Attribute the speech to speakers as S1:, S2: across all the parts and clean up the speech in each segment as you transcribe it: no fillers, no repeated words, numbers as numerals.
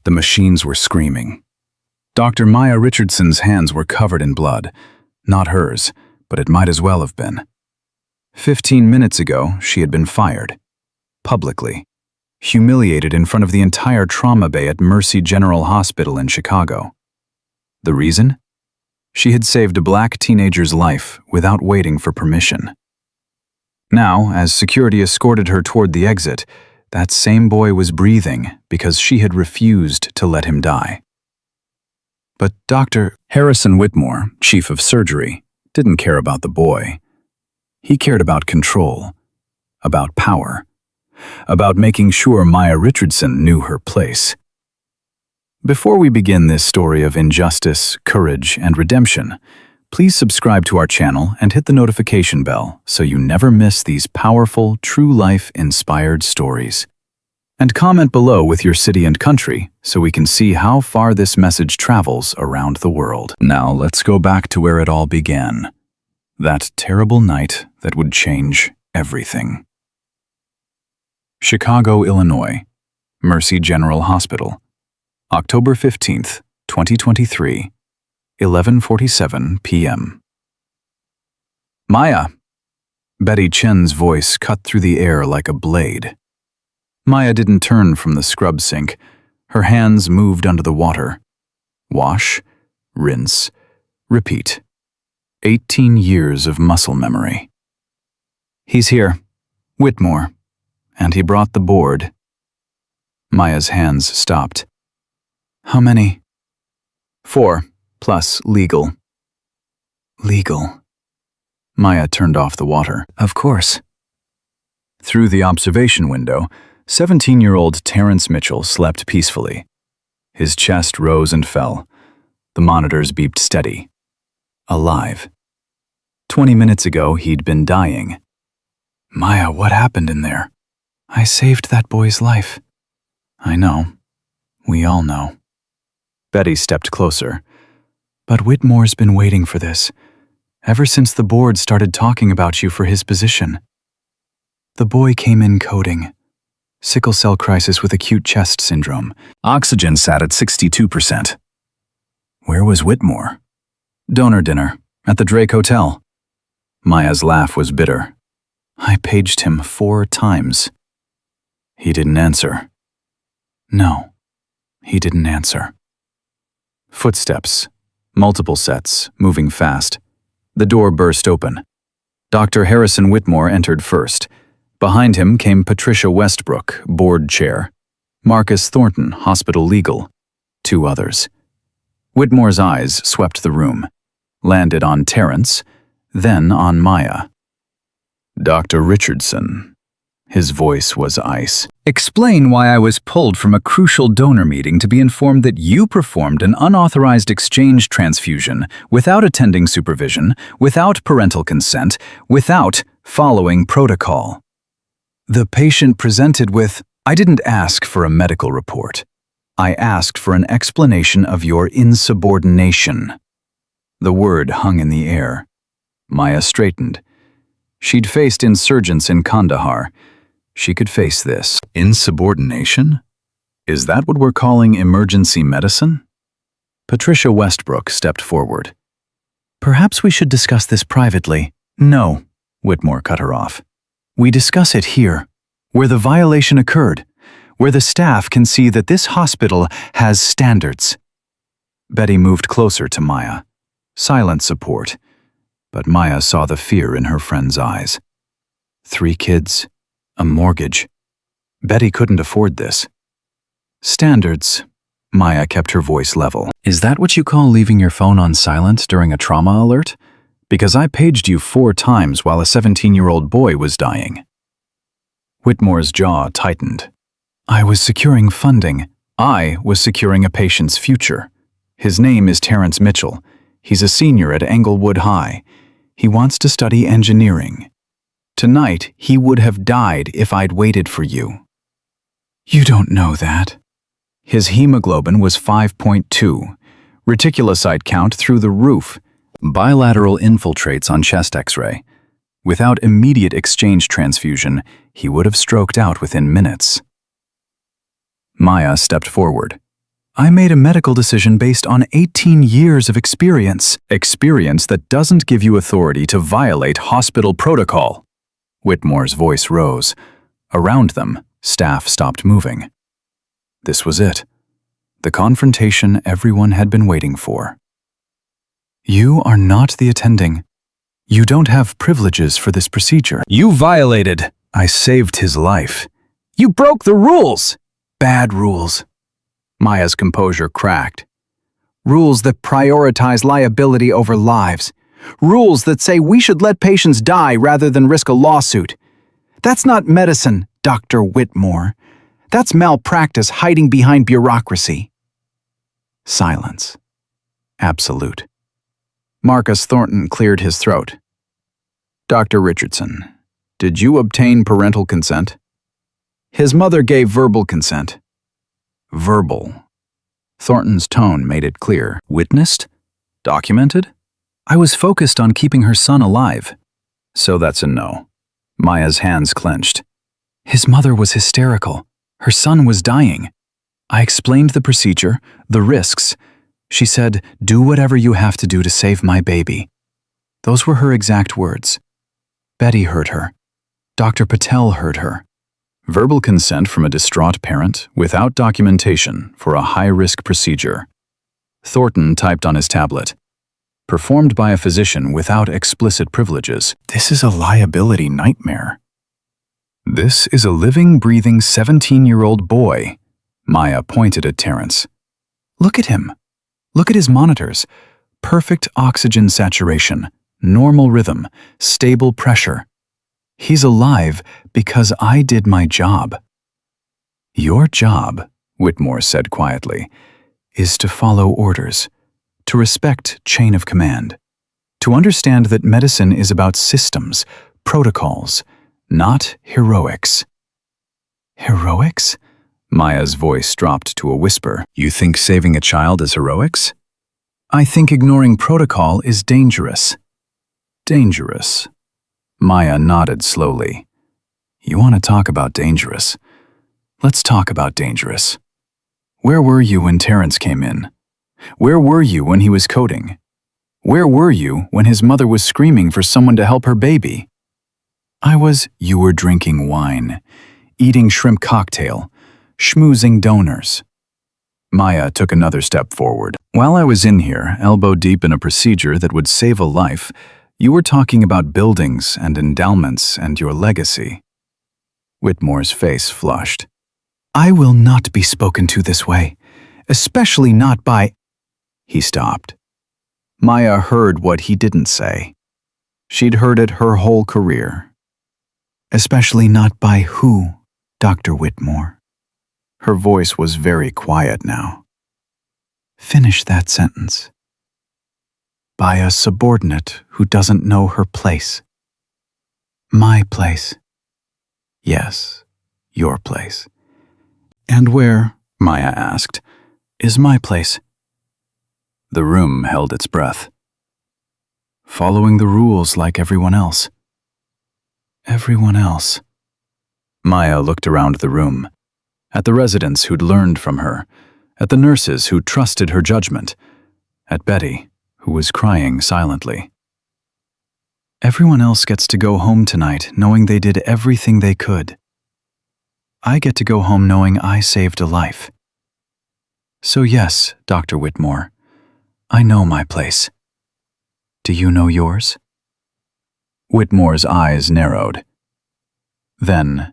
S1: The machines were screaming. Dr. Maya Richardson's hands were covered in blood. Not hers, but it might as well have been. 15 minutes ago, she had been fired. Publicly. Humiliated in front of the entire trauma bay at Mercy General Hospital in Chicago. The reason? She had saved a black teenager's life without waiting for permission. Now, as security escorted her toward the exit, that same boy was breathing because she had refused to let him die. But Dr. Harrison Whitmore, chief of surgery, didn't care about the boy. He cared about control, about power, about making sure Maya Richardson knew her place. Before we begin this story of injustice, courage, and redemption, please subscribe to our channel and hit the notification bell so you never miss these powerful, true-life-inspired stories. And comment below with your city and country so we can see how far this message travels around the world. Now let's go back to where it all began. That terrible night that would change everything. Chicago, Illinois, Mercy General Hospital, October 15th, 2023, 11:47 p.m. Maya! Betty Chen's voice cut through the air like a blade. Maya didn't turn from the scrub sink. Her hands moved under the water. Wash, rinse, repeat. 18 years of muscle memory. He's here. Whitmore. And he brought the board. Maya's hands stopped. How many? 4, plus legal. Legal. Maya turned off the water. Of course. Through the observation window, 17-year-old Terrence Mitchell slept peacefully. His chest rose and fell. The monitors beeped steady. Alive. 20 minutes ago, he'd been dying. Maya, what happened in there? I saved that boy's life. I know. We all know. Betty stepped closer. But Whitmore's been waiting for this, ever since the board started talking about you for his position. The boy came in coding. Sickle cell crisis with acute chest syndrome. Oxygen sat at 62%. Where was Whitmore? Donor dinner, at the Drake Hotel. Maya's laugh was bitter. I paged him 4 times. He didn't answer. No, he didn't answer. Footsteps, multiple sets, moving fast. The door burst open. Dr. Harrison Whitmore entered first. Behind him came Patricia Westbrook, board chair. Marcus Thornton, hospital legal. 2 others. Whitmore's eyes swept the room, landed on Terrence, then on Maya. Dr. Richardson. His voice was ice. Explain why I was pulled from a crucial donor meeting to be informed that you performed an unauthorized exchange transfusion without attending supervision, without parental consent, without following protocol. The patient presented with, I didn't ask for a medical report. I asked for an explanation of your insubordination. The word hung in the air. Maya straightened. She'd faced insurgents in Kandahar. She could face this. Insubordination? Is that what we're calling emergency medicine? Patricia Westbrook stepped forward. Perhaps we should discuss this privately. No, Whitmore cut her off. We discuss it here, where the violation occurred, where the staff can see that this hospital has standards. Betty moved closer to Maya. Silent support. But Maya saw the fear in her friend's eyes. 3 kids. A mortgage. Betty couldn't afford this. Standards. Maya kept her voice level. Is that what you call leaving your phone on silent during a trauma alert? Because I paged you 4 times while a 17-year-old boy was dying. Whitmore's jaw tightened. I was securing funding. I was securing a patient's future. His name is Terrence Mitchell. He's a senior at Englewood High. He wants to study engineering. Tonight, he would have died if I'd waited for you. You don't know that. His hemoglobin was 5.2, reticulocyte count through the roof, bilateral infiltrates on chest X-ray. Without immediate exchange transfusion, he would have stroked out within minutes. Maya stepped forward. I made a medical decision based on 18 years of experience. Experience that doesn't give you authority to violate hospital protocol. Whitmore's voice rose. Around them, staff stopped moving. This was it. The confrontation everyone had been waiting for. You are not the attending. You don't have privileges for this procedure. You violated. I saved his life. You broke the rules. Bad rules. Maya's composure cracked. Rules that prioritize liability over lives. Rules that say we should let patients die rather than risk a lawsuit. That's not medicine, Dr. Whitmore. That's malpractice hiding behind bureaucracy. Silence. Absolute. Marcus Thornton cleared his throat. Dr. Richardson, did you obtain parental consent? His mother gave verbal consent. Verbal. Thornton's tone made it clear. Witnessed? Documented? I was focused on keeping her son alive. So that's a no. Maya's hands clenched. His mother was hysterical. Her son was dying. I explained the procedure, the risks. She said, "Do whatever you have to do to save my baby." Those were her exact words. Betty heard her. Dr. Patel heard her. Verbal consent from a distraught parent without documentation for a high-risk procedure. Thornton typed on his tablet. Performed by a physician without explicit privileges. This is a liability nightmare. This is a living, breathing 17-year-old boy. Maya pointed at Terrence. Look at him. Look at his monitors. Perfect oxygen saturation, normal rhythm, stable pressure. He's alive because I did my job. Your job, Whitmore said quietly, is to follow orders, to respect chain of command, to understand that medicine is about systems, protocols, not heroics. Heroics? Maya's voice dropped to a whisper. You think saving a child is heroics? I think ignoring protocol is dangerous. Dangerous. Maya nodded slowly. You want to talk about dangerous? Let's talk about dangerous. Where were you when Terrence came in? Where were you when he was coding? Where were you when his mother was screaming for someone to help her baby? You were drinking wine, eating shrimp cocktail, schmoozing donors. Maya took another step forward. While I was in here, elbow deep in a procedure that would save a life, you were talking about buildings and endowments and your legacy. Whitmore's face flushed. I will not be spoken to this way, especially not by... He stopped. Maya heard what he didn't say. She'd heard it her whole career. Especially not by who, Dr. Whitmore? Her voice was very quiet now. Finish that sentence. By a subordinate who doesn't know her place. My place. Yes, your place. And where, Maya asked, is my place? The room held its breath. Following the rules like everyone else. Everyone else. Maya looked around the room, at the residents who'd learned from her, at the nurses who trusted her judgment, at Betty, who was crying silently. Everyone else gets to go home tonight knowing they did everything they could. I get to go home knowing I saved a life. So yes, Dr. Whitmore, I know my place. Do you know yours? Whitmore's eyes narrowed. Then,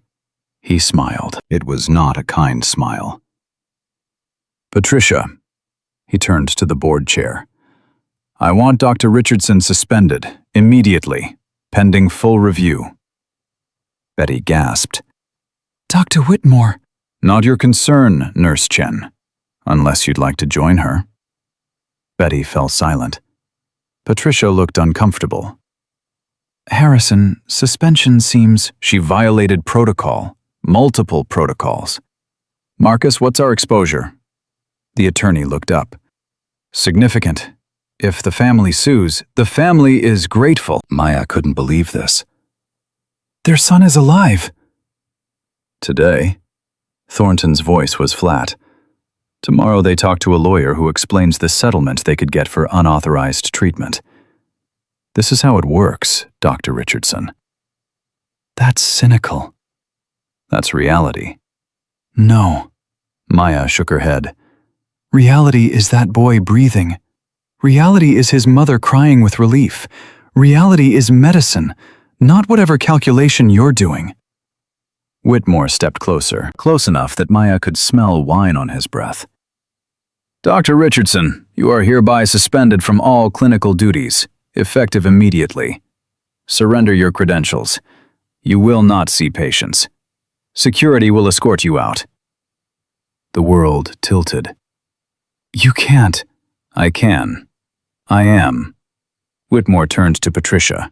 S1: he smiled. It was not a kind smile. Patricia, he turned to the board chair. I want Dr. Richardson suspended, immediately, pending full review. Betty gasped. Dr. Whitmore. Not your concern, Nurse Chen, unless you'd like to join her. Betty fell silent. Patricia looked uncomfortable. Harrison, suspension seems... She violated protocol, multiple protocols. Marcus, what's our exposure? The attorney looked up. Significant. If the family sues, the family is grateful. Maya couldn't believe this. Their son is alive. Today, Thornton's voice was flat. Tomorrow they talk to a lawyer who explains the settlement they could get for unauthorized treatment. This is how it works, Dr. Richardson. That's cynical. That's reality. No. Maya shook her head. Reality is that boy breathing. Reality is his mother crying with relief. Reality is medicine, not whatever calculation you're doing. Whitmore stepped closer, close enough that Maya could smell wine on his breath. Dr. Richardson, you are hereby suspended from all clinical duties, effective immediately. Surrender your credentials. You will not see patients. Security will escort you out. The world tilted. You can't. I can. I am. Whitmore turned to Patricia.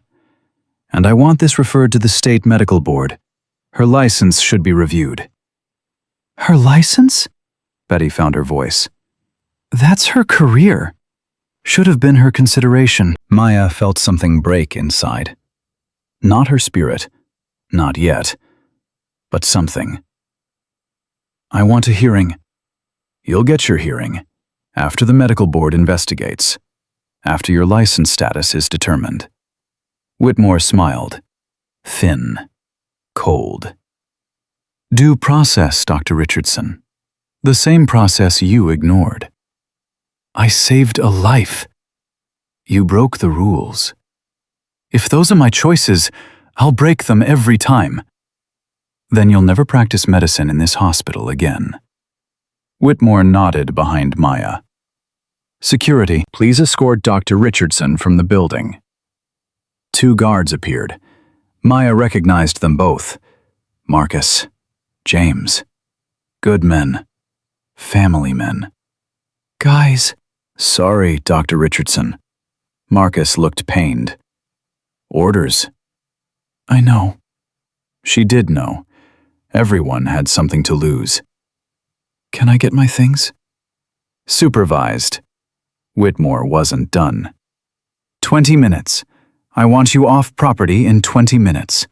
S1: And I want this referred to the State Medical Board. Her license should be reviewed. Her license? Betty found her voice. That's her career. Should have been her consideration. Maya felt something break inside. Not her spirit. Not yet. But something. I want a hearing. You'll get your hearing. After the medical board investigates. After your license status is determined. Whitmore smiled. Thin. Cold. Due process, Dr. Richardson. The same process you ignored. I saved a life. You broke the rules. If those are my choices, I'll break them every time. Then you'll never practice medicine in this hospital again. Whitmore nodded behind Maya. Security, please escort Dr. Richardson from the building. 2 guards appeared. Maya recognized them both. Marcus, James. Good men. Family men. Guys. Sorry, Dr. Richardson. Marcus looked pained. Orders. I know. She did know. Everyone had something to lose. Can I get my things? Supervised. Whitmore wasn't done. 20 minutes. I want you off property in 20 minutes.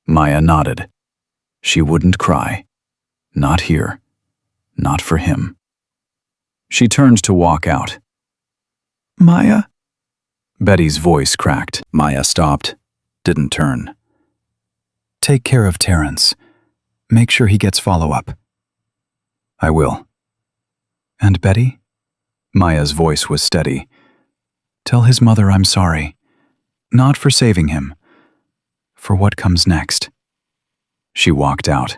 S1: Maya nodded. She wouldn't cry. Not here. Not for him. She turned to walk out. Maya? Betty's voice cracked. Maya stopped. Didn't turn. Take care of Terrence. Make sure he gets follow-up. I will. And Betty? Maya's voice was steady. Tell his mother I'm sorry. Not for saving him. For what comes next. She walked out.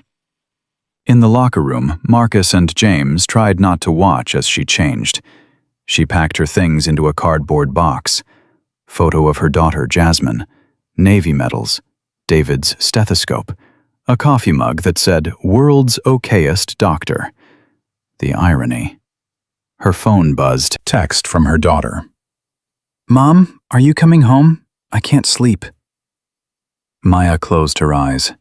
S1: In the locker room, Marcus and James tried not to watch as she changed. She packed her things into a cardboard box. Photo of her daughter, Jasmine. Navy medals. David's stethoscope. A coffee mug that said, World's Okayest Doctor. The irony. Her phone buzzed. Text from her daughter. Mom, are you coming home? I can't sleep. Maya closed her eyes.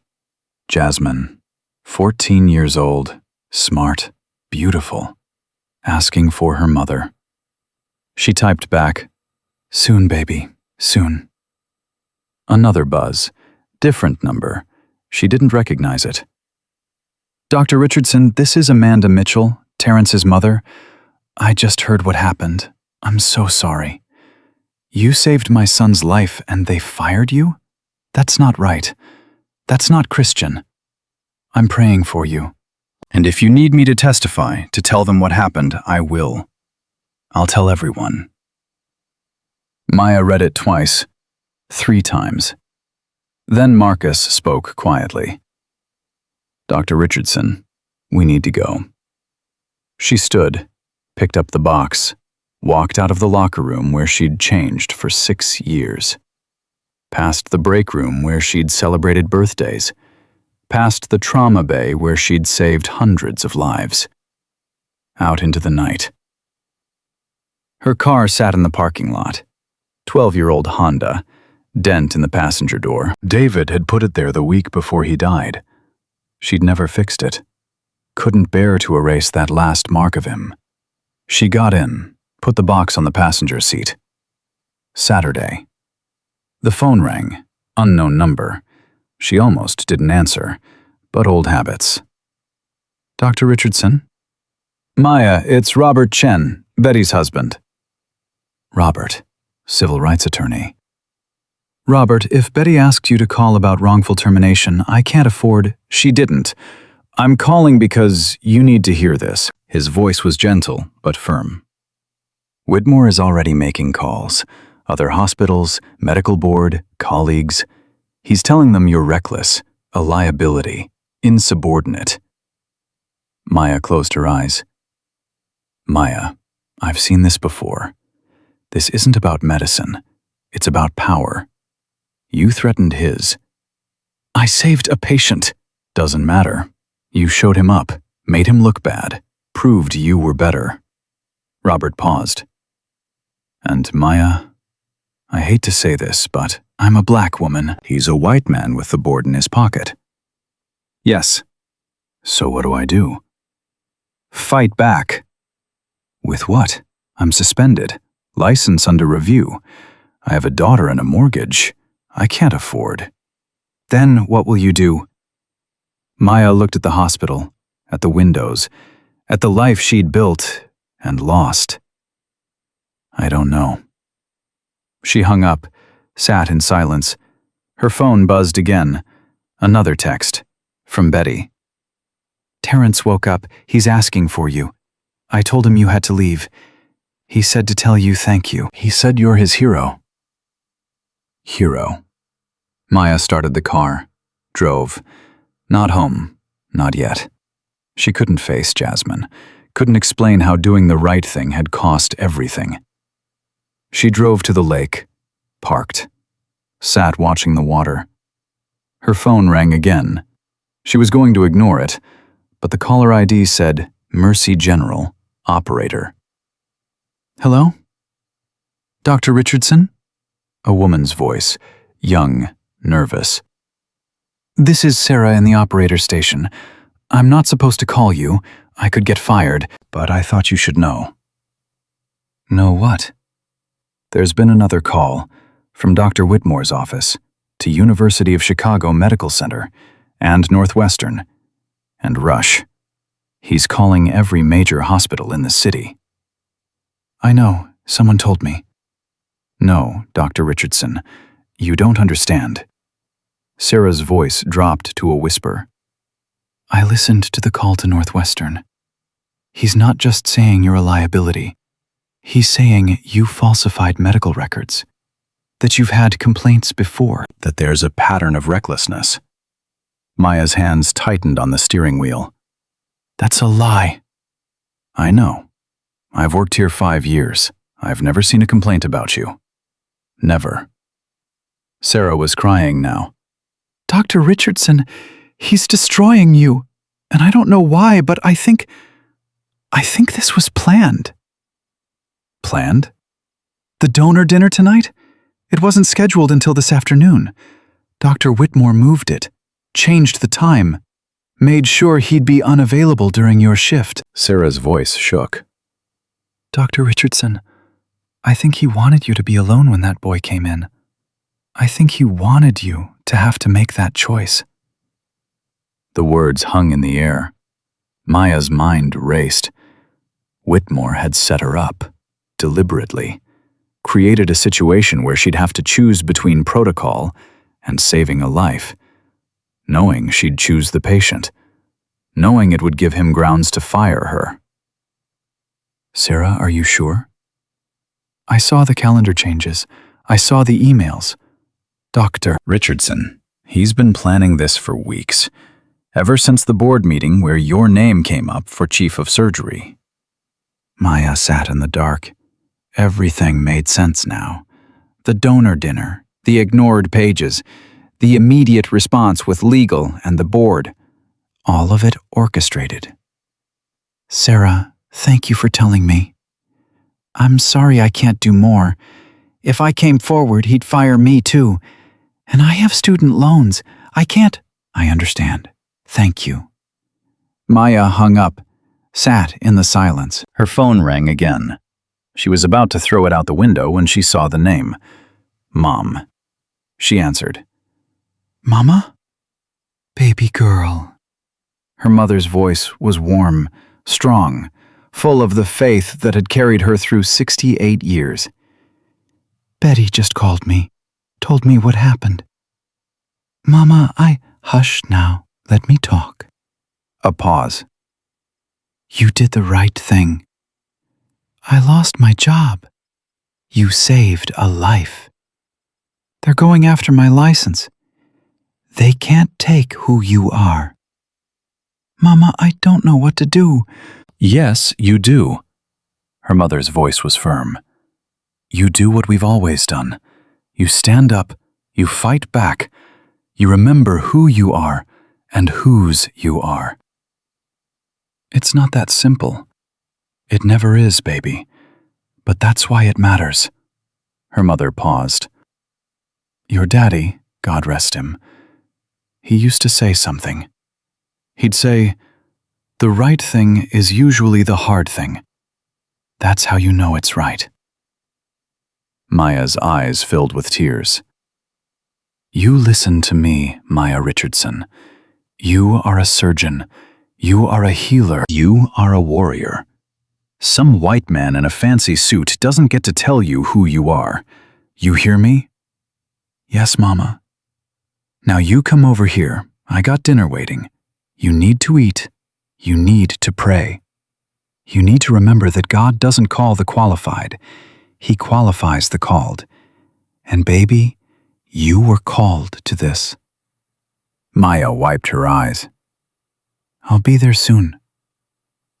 S1: Jasmine. 14 years old, smart, beautiful, asking for her mother. She typed back, Soon, baby, soon. Another buzz, different number. She didn't recognize it. Dr. Richardson, this is Amanda Mitchell, Terrence's mother. I just heard what happened. I'm so sorry. You saved my son's life and they fired you? That's not right. That's not Christian. I'm praying for you. And if you need me to testify, to tell them what happened, I will. I'll tell everyone. Maya read it twice, 3 times. Then Marcus spoke quietly. Dr. Richardson, we need to go. She stood, picked up the box, walked out of the locker room where she'd changed for 6 years. Past the break room where she'd celebrated birthdays. Past the trauma bay where she'd saved hundreds of lives. Out into the night. Her car sat in the parking lot. 12-year-old Honda, dent in the passenger door. David had put it there the week before he died. She'd never fixed it. Couldn't bear to erase that last mark of him. She got in, put the box on the passenger seat. Saturday. The phone rang, unknown number. She almost didn't answer, but old habits. Dr. Richardson? Maya, it's Robert Chen, Betty's husband. Robert, civil rights attorney. Robert, if Betty asks you to call about wrongful termination, I can't afford. She didn't. I'm calling because you need to hear this. His voice was gentle, but firm. Whitmore is already making calls. Other hospitals, medical board, colleagues. He's telling them you're reckless, a liability, insubordinate. Maya closed her eyes. Maya, I've seen this before. This isn't about medicine. It's about power. You threatened his. I saved a patient. Doesn't matter. You showed him up, made him look bad, proved you were better. Robert paused. And Maya, I hate to say this, but I'm a black woman. He's a white man with the board in his pocket. Yes. So what do I do? Fight back. With what? I'm suspended. License under review. I have a daughter and a mortgage. I can't afford. Then what will you do? Maya looked at the hospital, at the windows, at the life she'd built and lost. I don't know. She hung up, sat in silence. Her phone buzzed again. Another text. From Betty. Terrence woke up. He's asking for you. I told him you had to leave. He said to tell you thank you. He said you're his hero. Hero. Maya started the car. Drove. Not home. Not yet. She couldn't face Jasmine. Couldn't explain how doing the right thing had cost everything. She drove to the lake. Parked. Sat watching the water. Her phone rang again. She was going to ignore it, but the caller ID said, Mercy General, Operator. Hello? Dr. Richardson? A woman's voice, young, nervous. This is Sarah in the operator station. I'm not supposed to call you. I could get fired, but I thought you should know. Know what? There's been another call from Dr. Whitmore's office to University of Chicago Medical Center and Northwestern and Rush. He's calling every major hospital in the city. I know, someone told me. No, Dr. Richardson, you don't understand. Sarah's voice dropped to a whisper. I listened to the call to Northwestern. He's not just saying you're a liability. He's saying you falsified medical records, that you've had complaints before, that there's a pattern of recklessness. Maya's hands tightened on the steering wheel. That's a lie. I know. I've worked here 5 years. I've never seen a complaint about you. Never. Sarah was crying now. Dr. Richardson, he's destroying you. And I don't know why, but I think this was planned. Planned? The donor dinner tonight? It wasn't scheduled until this afternoon. Dr. Whitmore moved it, changed the time, made sure he'd be unavailable during your shift. Sarah's voice shook. Dr. Richardson, I think he wanted you to be alone when that boy came in. I think he wanted you to have to make that choice. The words hung in the air. Maya's mind raced. Whitmore had set her up, deliberately, created a situation where she'd have to choose between protocol and saving a life, knowing she'd choose the patient, knowing it would give him grounds to fire her. Sarah, are you sure? I saw the calendar changes. I saw the emails. Dr. Richardson, he's been planning this for weeks, ever since the board meeting where your name came up for chief of surgery. Maya sat in the dark. Everything made sense now. The donor dinner, the ignored pages, the immediate response with legal and the board. All of it orchestrated. Sarah, thank you for telling me. I'm sorry I can't do more. If I came forward, he'd fire me too. And I have student loans. I can't. I understand. Thank you. Maya hung up, sat in the silence. Her phone rang again. She was about to throw it out the window when she saw the name. Mom. She answered. Mama? Baby girl. Her mother's voice was warm, strong, full of the faith that had carried her through 68 years.
S2: Betty just called me, told me what happened. Mama, Hush now, let me talk.
S1: A pause.
S2: You did the right thing. I lost my job. You saved a life. They're going after my license. They can't take who you are. Mama, I don't know what to do.
S1: Yes, you do. Her mother's voice was firm. You do what we've always done. You stand up, you fight back, you remember who you are and whose you are. It's not that simple. It never is, baby. But that's why it matters. Her mother paused. Your daddy, God rest him, he used to say something. He'd say, the right thing is usually the hard thing. That's how you know it's right. Maya's eyes filled with tears. You listen to me, Maya Richardson. You are a surgeon. You are a healer. You are a warrior. Some white man in a fancy suit doesn't get to tell you who you are. You hear me? Yes, Mama. Now you come over here. I got dinner waiting. You need to eat. You need to pray. You need to remember that God doesn't call the qualified. He qualifies the called. And baby, you were called to this. Maya wiped her eyes. I'll be there soon.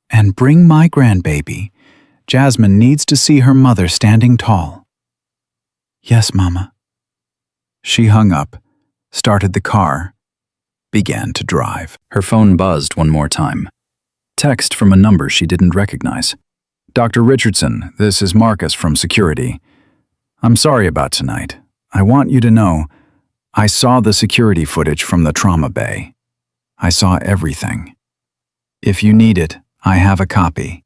S1: And bring my grandbaby. Jasmine needs to see her mother standing tall. Yes, Mama. She hung up, started the car, began to drive. Her phone buzzed one more time. Text from a number she didn't recognize. Dr. Richardson, this is Marcus from security. I'm sorry about tonight. I want you to know, I saw the security footage from the trauma bay. I saw everything. If you need it, I have a copy.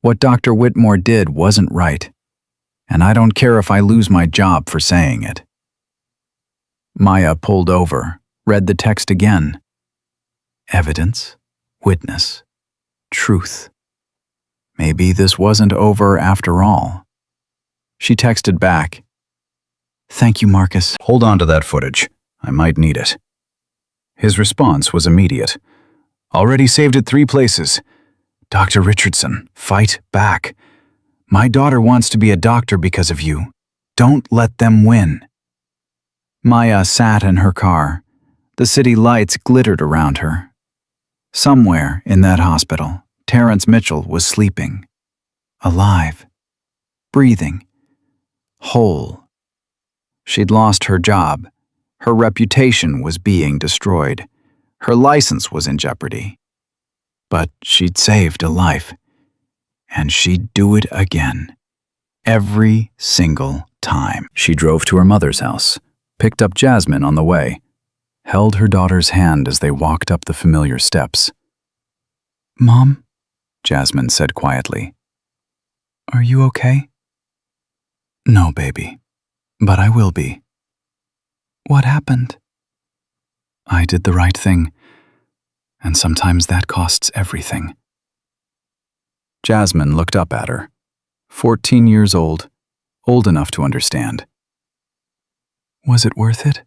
S1: What Dr. Whitmore did wasn't right, and I don't care if I lose my job for saying it. Maya pulled over, read the text again. Evidence, witness, truth. Maybe this wasn't over after all. She texted back. Thank you, Marcus. Hold on to that footage. I might need it. His response was immediate. Already saved it 3 places. Dr. Richardson, fight back. My daughter wants to be a doctor because of you. Don't let them win. Maya sat in her car. The city lights glittered around her. Somewhere in that hospital, Terrence Mitchell was sleeping. Alive. Breathing. Whole. She'd lost her job. Her reputation was being destroyed. Her license was in jeopardy. But she'd saved a life. And she'd do it again. Every single time. She drove to her mother's house, picked up Jasmine on the way, held her daughter's hand as they walked up the familiar steps. Mom, Jasmine said quietly. Are you okay? No, baby, but I will be. What happened? I did the right thing, and sometimes that costs everything. Jasmine looked up at her, 14 years old enough to understand. Was it worth it?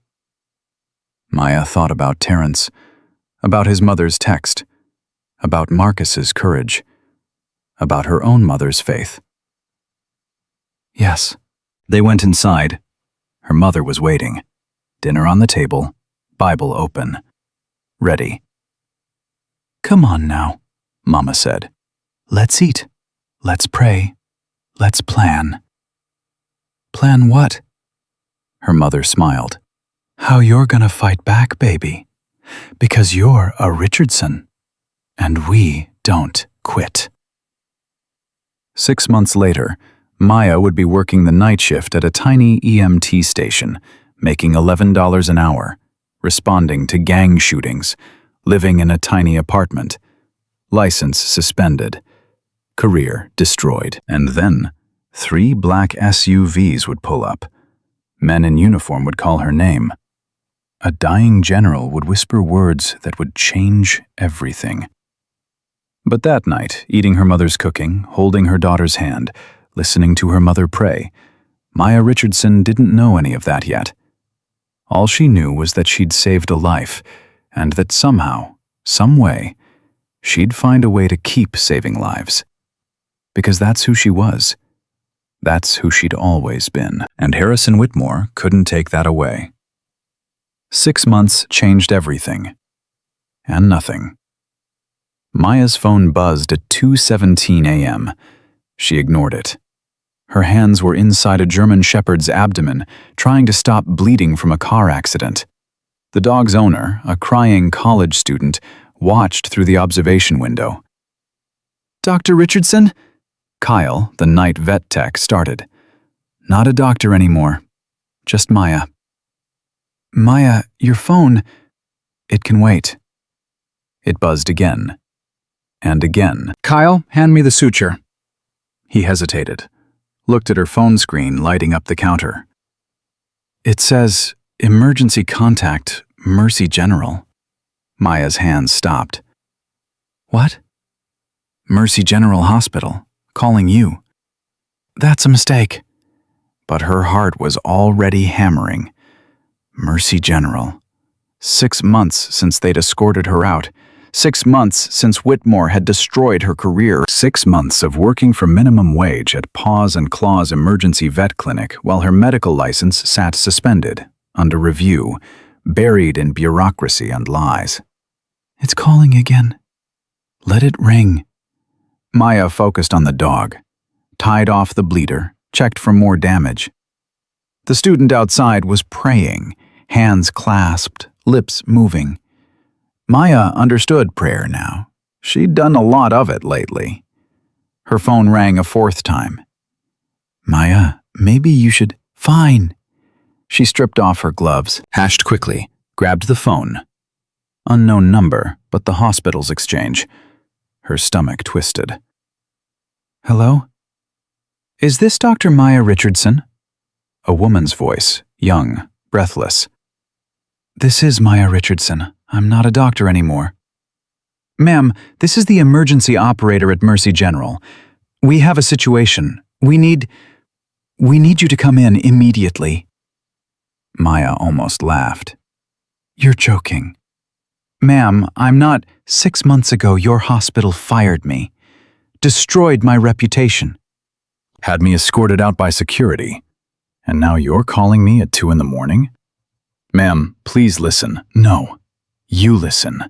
S1: Maya thought about Terrence, about his mother's text, about Marcus's courage, about her own mother's faith. Yes. They went inside. Her mother was waiting. Dinner on the table, Bible open. Ready. Come on now, Mama said. Let's eat. Let's pray. Let's plan. Plan what? Her mother smiled. How you're gonna fight back, baby. Because you're a Richardson. And we don't quit. 6 months later, Maya would be working the night shift at a tiny EMT station, making $11 an hour, responding to gang shootings, living in a tiny apartment, license suspended, career destroyed. And then 3 black SUVs would pull up. Men in uniform would call her name. A dying general would whisper words that would change everything. But that night, eating her mother's cooking, holding her daughter's hand, listening to her mother pray, Maya Richardson didn't know any of that yet. All she knew was that she'd saved a life, and that somehow, some way, she'd find a way to keep saving lives. Because that's who she was. That's who she'd always been, and Harrison Whitmore couldn't take that away. 6 months changed everything. And nothing. Maya's phone buzzed at 2:17 a.m. She ignored it. Her hands were inside a German shepherd's abdomen, trying to stop bleeding from a car accident. The dog's owner, a crying college student, watched through the observation window. "Dr. Richardson?" Kyle, the night vet tech, started. "Not a doctor anymore. Just Maya." "Maya, your phone. It can wait." It buzzed again. And again. "Kyle, hand me the suture." He hesitated, looked at her phone screen lighting up the counter. "It says, emergency contact, Mercy General." Maya's hands stopped. "What?" "Mercy General Hospital, calling you." "That's a mistake." But her heart was already hammering. Mercy General. 6 months since they'd escorted her out. 6 months since Whitmore had destroyed her career. 6 months of working for minimum wage at Paws and Claws Emergency Vet Clinic while her medical license sat suspended, under review, buried in bureaucracy and lies. "It's calling again. Let it ring." Maya focused on the dog, tied off the bleeder, checked for more damage. The student outside was praying, hands clasped, lips moving. Maya understood prayer now. She'd done a lot of it lately. Her phone rang a 4th time. "Maya, maybe you should—" "Fine." She stripped off her gloves, hashed quickly, grabbed the phone. Unknown number, but the hospital's exchange. Her stomach twisted. "Hello? Is this Dr. Maya Richardson?" A woman's voice, young, breathless. "This is Maya Richardson. I'm not a doctor anymore." "Ma'am, this is the emergency operator at Mercy General. We have a situation. We need you to come in immediately." Maya almost laughed. "You're joking." "Ma'am, I'm not. 6 months ago, your hospital fired me. Destroyed my reputation. Had me escorted out by security. And now you're calling me at 2 in the morning? Ma'am, please listen. No. You listen.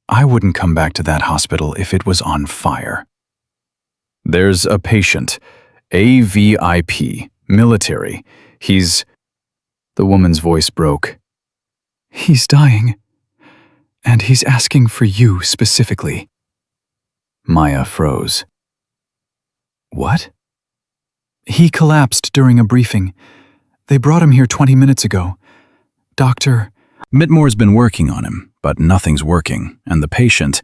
S1: I wouldn't come back to that hospital if it was on fire. There's a patient. AVIP. Military. He's..." The woman's voice broke. "He's dying. And he's asking for you specifically." Maya froze. "What?" "He collapsed during a briefing. They brought him here 20 minutes ago. Dr. Whitmore's been working on him, but nothing's working, and the patient...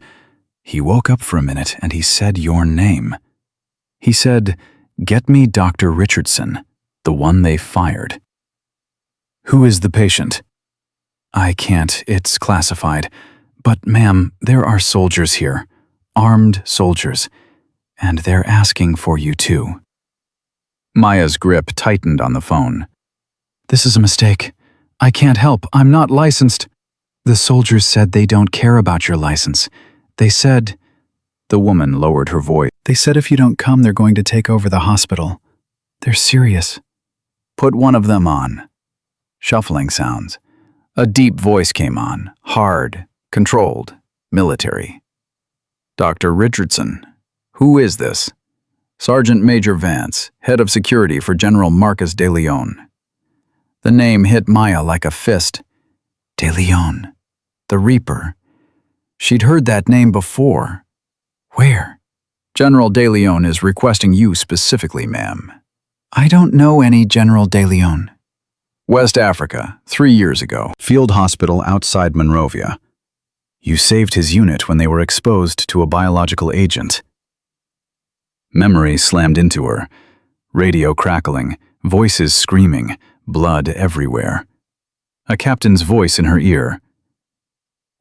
S1: He woke up for a minute and he said your name. He said, 'Get me Dr. Richardson, the one they fired.'" "Who is the patient?" "I can't, it's classified. But ma'am, there are soldiers here. Armed soldiers. And they're asking for you too." Maya's grip tightened on the phone. "This is a mistake. I can't help. I'm not licensed." "The soldiers said they don't care about your license. They said..." The woman lowered her voice. "They said if you don't come, they're going to take over the hospital. They're serious." "Put one of them on." Shuffling sounds. A deep voice came on, hard, controlled, military. "Dr. Richardson, who is this?" "Sergeant Major Vance, head of security for General Marcus de Leon." The name hit Maya like a fist. De Leon. The Reaper. She'd heard that name before. Where? "General de Leon is requesting you specifically, ma'am." "I don't know any General de Leon." "West Africa, 3 years ago. Field hospital outside Monrovia. You saved his unit when they were exposed to a biological agent." Memory slammed into her. Radio crackling, voices screaming, blood everywhere. A captain's voice in her ear.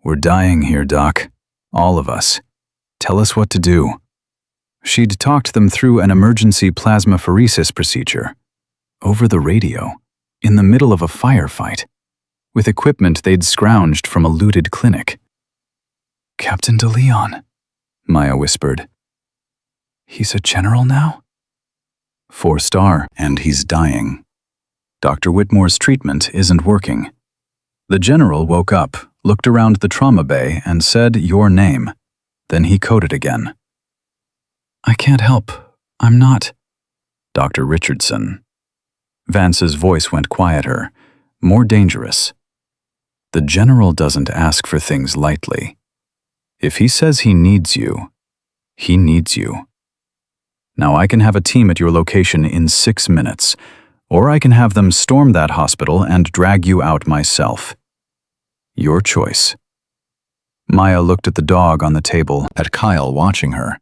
S1: "We're dying here, Doc. All of us. Tell us what to do. She'd talked them through an emergency plasmapheresis procedure. Over the radio, in the middle of a firefight, with equipment they'd scrounged from a looted clinic. Captain DeLeon, Maya whispered. He's a general now? 4-star, and he's dying. Dr. Whitmore's treatment isn't working. The general woke up, looked around the trauma bay, and said your name. Then he coded again. I can't help. I'm not. Dr. Richardson. Vance's voice went quieter, more dangerous. The general doesn't ask for things lightly. If he says he needs you, he needs you. Now I can have a team at your location in 6 minutes, or I can have them storm that hospital and drag you out myself. Your choice. Maya looked at the dog on the table, at Kyle watching her,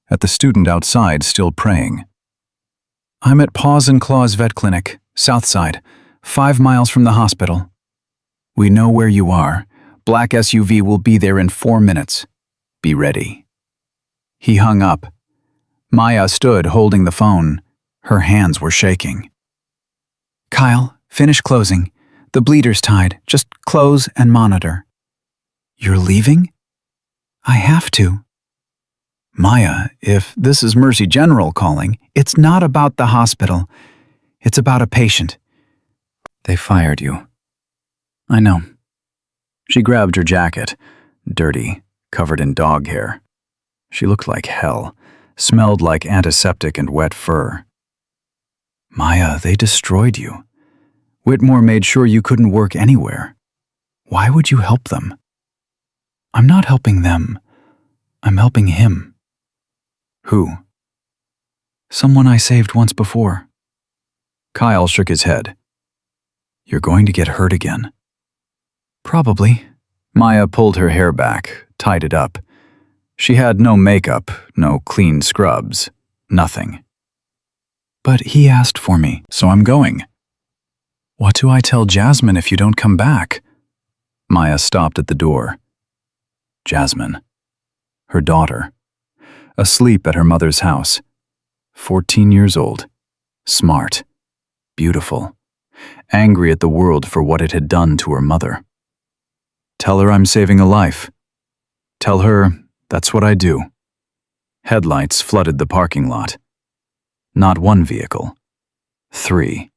S1: at the student outside still praying. I'm at Paws and Claws Vet Clinic, Southside, 5 miles from the hospital. We know where you are. Black SUV will be there in 4 minutes. Be ready. He hung up. Maya stood holding the phone. Her hands were shaking. Kyle, finish closing. The bleeder's tied. Just close and monitor. You're leaving? I have to. Maya, if this is Mercy General calling, it's not about the hospital. It's about a patient. They fired you. I know. She grabbed her jacket, dirty, covered in dog hair. She looked like hell, smelled like antiseptic and wet fur. Maya, they destroyed you. Whitmore made sure you couldn't work anywhere. Why would you help them? I'm not helping them. I'm helping him. Who? Someone I saved once before. Kyle shook his head. You're going to get hurt again. Probably. Maya pulled her hair back, tied it up. She had no makeup, no clean scrubs, nothing. But he asked for me, so I'm going. What do I tell Jasmine if you don't come back? Maya stopped at the door. Jasmine. Her daughter. Asleep at her mother's house. 14 years old. Smart. Beautiful. Angry at the world for what it had done to her mother. Tell her I'm saving a life. Tell her that's what I do. Headlights flooded the parking lot. Not one vehicle. 3.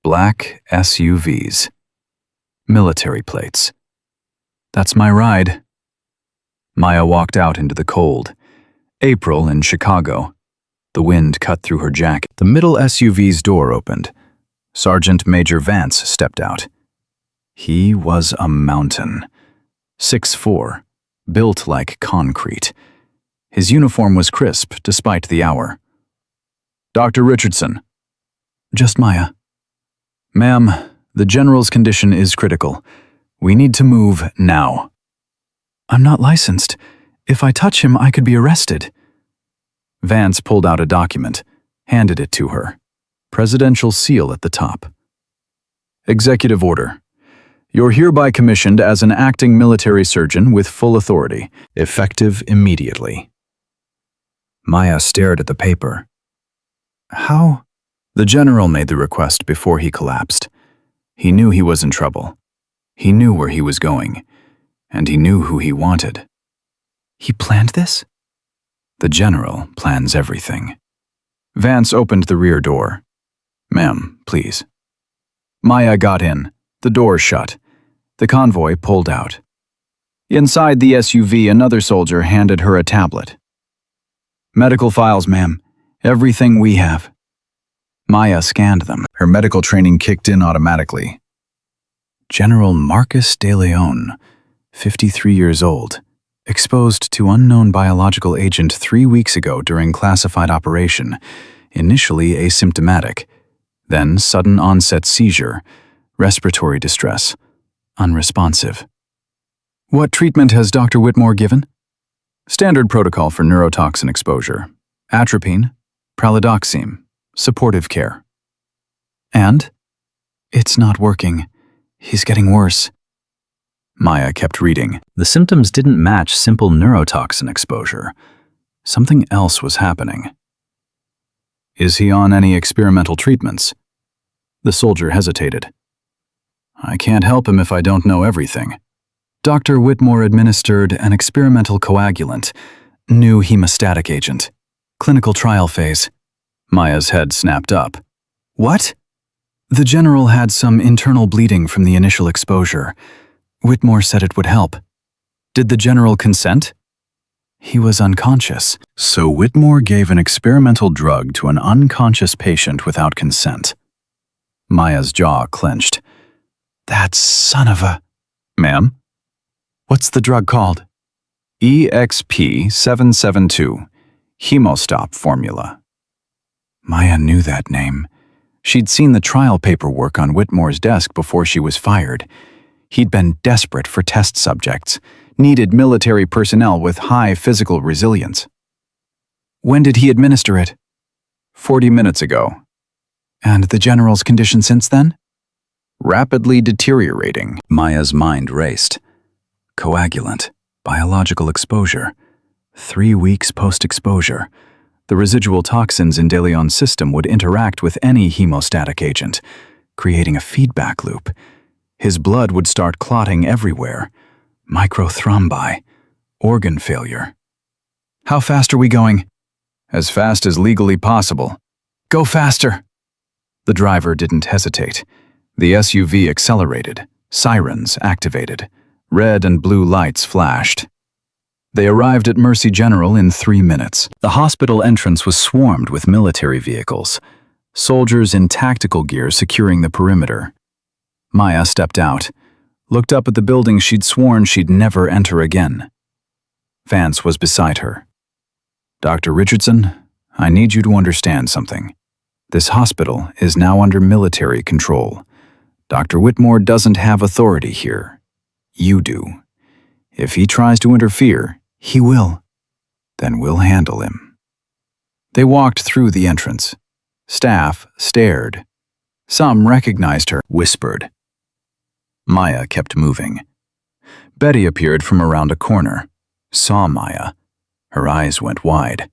S1: Black SUVs. Military plates. That's my ride. Maya walked out into the cold. April in Chicago. The wind cut through her jacket. The middle SUV's door opened. Sergeant Major Vance stepped out. He was a mountain. 6'4", built like concrete. His uniform was crisp despite the hour. Dr. Richardson. Just Maya. Ma'am, the general's condition is critical. We need to move now. I'm not licensed. If I touch him, I could be arrested. Vance pulled out a document, handed it to her. Presidential seal at the top. Executive order. You're hereby commissioned as an acting military surgeon with full authority, effective immediately. Maya stared at the paper. How? The general made the request before he collapsed. He knew he was in trouble. He knew where he was going, and he knew who he wanted. He planned this? The general plans everything. Vance opened the rear door. Ma'am, please. Maya got in. The door shut. The convoy pulled out. Inside the SUV, another soldier handed her a tablet. Medical files, ma'am. Everything we have. Maya scanned them. Her medical training kicked in automatically. General Marcus de Leon, 53 years old, exposed to unknown biological agent 3 weeks ago during classified operation, initially asymptomatic, then sudden onset seizure, respiratory distress, unresponsive. What treatment has Dr. Whitmore given? Standard protocol for neurotoxin exposure, atropine, pralidoxime, supportive care. And? It's not working. He's getting worse. Maya kept reading. The symptoms didn't match simple neurotoxin exposure. Something else was happening. Is he on any experimental treatments? The soldier hesitated. I can't help him if I don't know everything. Dr. Whitmore administered an experimental coagulant, new hemostatic agent. Clinical trial phase. Maya's head snapped up. What? The general had some internal bleeding from the initial exposure. Whitmore said it would help. Did the general consent? He was unconscious. So Whitmore gave an experimental drug to an unconscious patient without consent. Maya's jaw clenched. That son of a... Ma'am? What's the drug called? EXP-772, Hemostop formula. Maya knew that name. She'd seen the trial paperwork on Whitmore's desk before she was fired. He'd been desperate for test subjects, needed military personnel with high physical resilience. When did he administer it? 40 minutes ago. And the general's condition since then? Rapidly deteriorating. Maya's mind raced. Coagulant, biological exposure. 3 weeks post-exposure. The residual toxins in De Leon's system would interact with any hemostatic agent, creating a feedback loop. His blood would start clotting everywhere. Microthrombi. Organ failure. How fast are we going? As fast as legally possible. Go faster! The driver didn't hesitate. The SUV accelerated. Sirens activated. Red and blue lights flashed. They arrived at Mercy General in 3 minutes. The hospital entrance was swarmed with military vehicles. Soldiers in tactical gear securing the perimeter. Maya stepped out, looked up at the building she'd sworn she'd never enter again. Vance was beside her. Dr. Richardson, I need you to understand something. This hospital is now under military control. Dr. Whitmore doesn't have authority here. You do. If he tries to interfere, he will. Then we'll handle him. They walked through the entrance. Staff stared. Some recognized her, whispered. Maya kept moving. Betty appeared from around a corner, saw Maya. Her eyes went wide.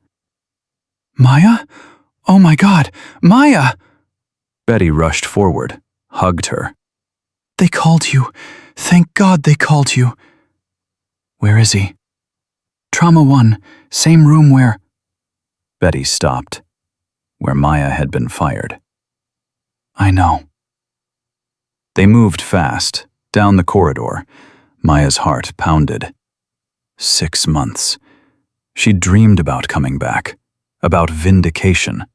S1: Maya? Oh my God, Maya! Betty rushed forward, hugged her. They called you. Thank God they called you. Where is he? Trauma 1, same room where... Betty stopped, where Maya had been fired. I know. They moved fast, down the corridor. Maya's heart pounded. 6 months. She'd dreamed about coming back, about vindication,